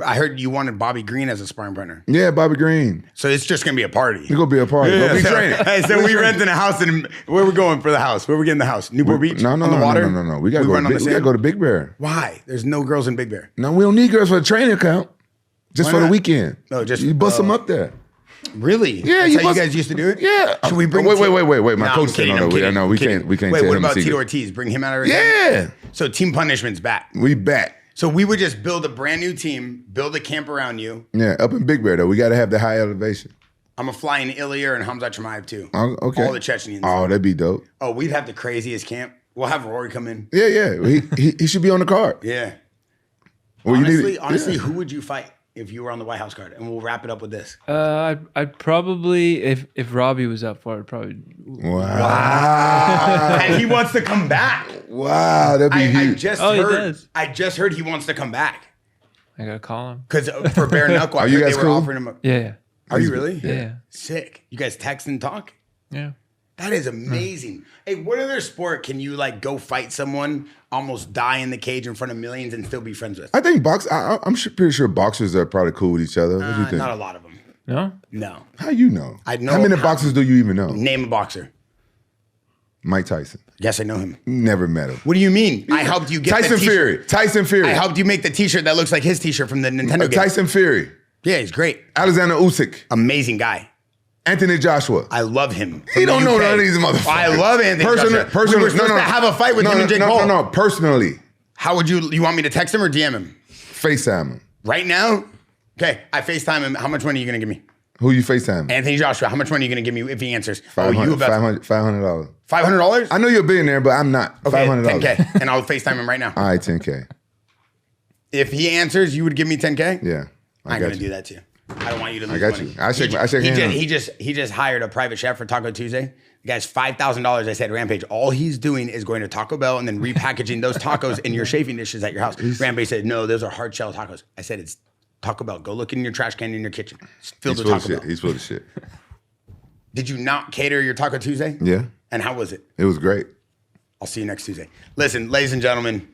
I heard you wanted Bobby Green as a sparring partner. Yeah, Bobby Green. So it's just gonna be a party. It's gonna be a party. Yeah, we training. Hey, so we renting a house and where we going for the house? Where we getting the house? Newport Beach? No. On the water? No. We gotta go to Big Bear. Why? There's no girls in Big Bear. No, we don't need girls for the training camp. Just for the weekend. No, just you bust them up there. Really? Yeah, That's how you guys used to do it? Yeah. Should we bring? Wait. My coach said no. We can't. Wait, what about Tito Ortiz? Bring him out of retirement? Yeah. So team punishment's back. We back. So we would just build a brand new team, build a camp around you. Yeah, up in Big Bear though, we got to have the high elevation. I'm gonna fly in Ilir and Hamza Chimaev too. Oh, okay. All the Chechens. Oh, that'd be dope. Oh, we'd have the craziest camp. We'll have Rory come in. Yeah. He should be on the card. Yeah. Well, Honestly, who would you fight if you were on the White House card? And we'll wrap it up with this. I'd probably, if Robbie was up for it, probably. Wow. And he wants to come back. Wow, that'd be huge. I just heard he wants to come back. I gotta call him. Because for Bare Knuckle, Are you guys they were cool? offering him. Yeah. Are you really? Yeah. Sick. You guys text and talk? Yeah. That is amazing. Hey, what other sport can you like go fight someone, almost die in the cage in front of millions, and still be friends with? I think I'm pretty sure boxers are probably cool with each other. What do you think? Not a lot of them. No? No. How you know? I know. How many boxers do you even know? Name a boxer. Mike Tyson. Yes, I know him. Never met him. What do you mean? I helped you get Tyson Fury. Tyson Fury. I helped you make the T-shirt that looks like his T-shirt from the Nintendo game. Tyson Fury. Yeah, he's great. Alexander Usyk. Amazing guy. Anthony Joshua. I love him. He don't know none of these motherfuckers. I love Anthony Joshua. Personally, we were supposed to have a fight with him and Jake Paul. No, personally. How would you want me to text him or DM him? FaceTime him. Right now? Okay, I FaceTime him. How much money are you going to give me? Who you FaceTime? Anthony Joshua. How much money are you going to give me if he answers? $500. $500? I know you're a billionaire, but I'm not. Okay, $500. $10K. And I'll FaceTime him right now. All right, $10K. If he answers, you would give me $10K? Yeah. I'm going to do that too. I don't want you to lose I got money. you. I shake hands. He just hired a private chef for Taco Tuesday. The guy's $5,000. I said, Rampage, all he's doing is going to Taco Bell and then repackaging those tacos in your chafing dishes at your house. Rampage said, no, those are hard shell tacos. I said, it's Taco Bell. Go look in your trash can in your kitchen. It's filled with Taco Bell. He's full of shit. Did you not cater your Taco Tuesday? Yeah. And how was it? It was great. I'll see you next Tuesday. Listen, ladies and gentlemen,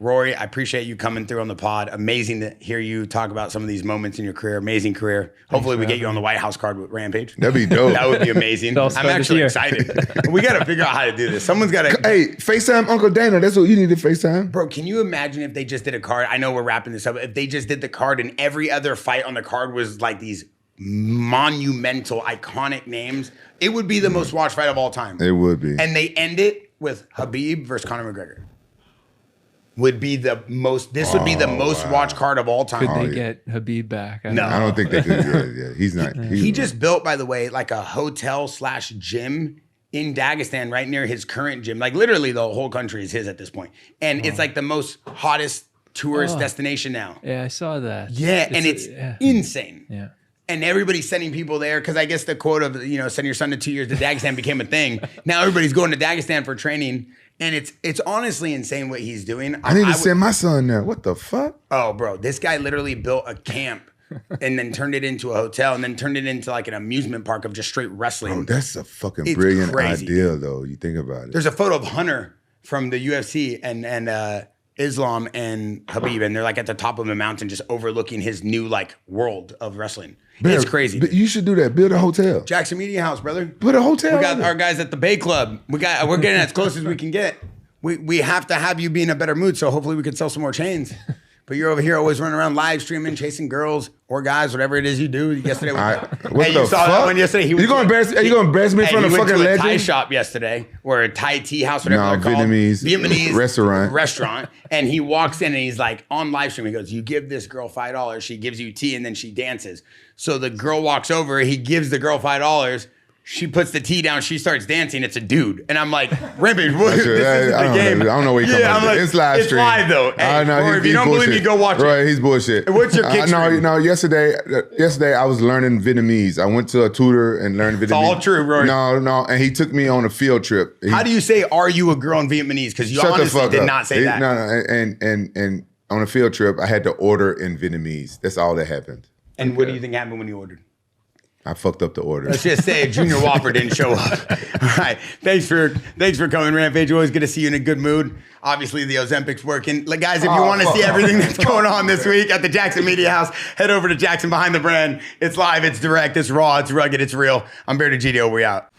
Rory, I appreciate you coming through on the pod. Amazing to hear you talk about some of these moments in your career. Amazing career. Hopefully we get you on the White House card with Rampage. That'd be dope. That would be amazing. I'm actually excited. We got to figure out how to do this. Someone's got to... Hey, FaceTime Uncle Dana. That's what you need to FaceTime. Bro, can you imagine if they just did a card? I know we're wrapping this up. If they just did the card and every other fight on the card was like these monumental, iconic names, it would be the most watched fight of all time. It would be. And they end it with Khabib versus Conor McGregor. Would be the most watched card of all time. Could they get Khabib back? I don't think they could. Yeah. He's not. He just built, by the way, like a hotel/gym in Dagestan right near his current gym. Like literally the whole country is his at this point. And it's like the most hottest tourist destination now. Yeah, I saw that. Yeah, it's insane. Yeah. And everybody's sending people there because I guess the quote of, send your son to 2 years to Dagestan became a thing. Now everybody's going to Dagestan for training. And it's honestly insane what he's doing. I need to send my son there. What the fuck? Oh, bro, this guy literally built a camp and then turned it into a hotel and then turned it into like an amusement park of just straight wrestling. Bro, that's a fucking It's brilliant crazy, idea, though. You think about it. There's a photo of Hunter from the UFC and Islam and Khabib, and they're like at the top of a mountain just overlooking his new like world of wrestling. It's crazy. But you should do that. Build a hotel. Jackson Media House, brother. Put a hotel. We got our guys at the Bay Club. We're getting as close as we can get. We have to have you be in a better mood, so hopefully we can sell some more chains. But you're over here always running around live streaming, chasing girls or guys, whatever it is you do. Yesterday, you saw that one yesterday. You gonna embarrass me in front of a fucking legend? He went to a Thai shop yesterday, or a Thai tea house, whatever they're called. Vietnamese restaurant. And he walks in and he's like on live stream. He goes, "You give this girl $5, she gives you tea, and then she dances." So the girl walks over. He gives the girl $5. She puts the tea down. She starts dancing. It's a dude, and I'm like, Rampage, what? This isn't the game. I don't know where you come from. It's live stream. It's live though. Hey, or if you don't believe me, go watch it. Right, he's bullshit. What's your kick stream? No. Yesterday I was learning Vietnamese. I went to a tutor and learned Vietnamese. It's all true, Rory. No, and he took me on a field trip. How do you say "Are you a girl" in Vietnamese? Because you honestly did not say that. No, and on a field trip I had to order in Vietnamese. That's all that happened. And what do you think happened when you ordered? I fucked up the order. Let's just say Junior Whopper didn't show up. All right. Thanks for coming, Rampage. Always good to see you in a good mood. Obviously, the Ozempic's working. Like, guys, if you want to see everything that's going on this week at the Jackson Media House, head over to Jackson Behind the Brand. It's live, it's direct, it's raw, it's rugged, it's real. I'm Bear Degidio. We out.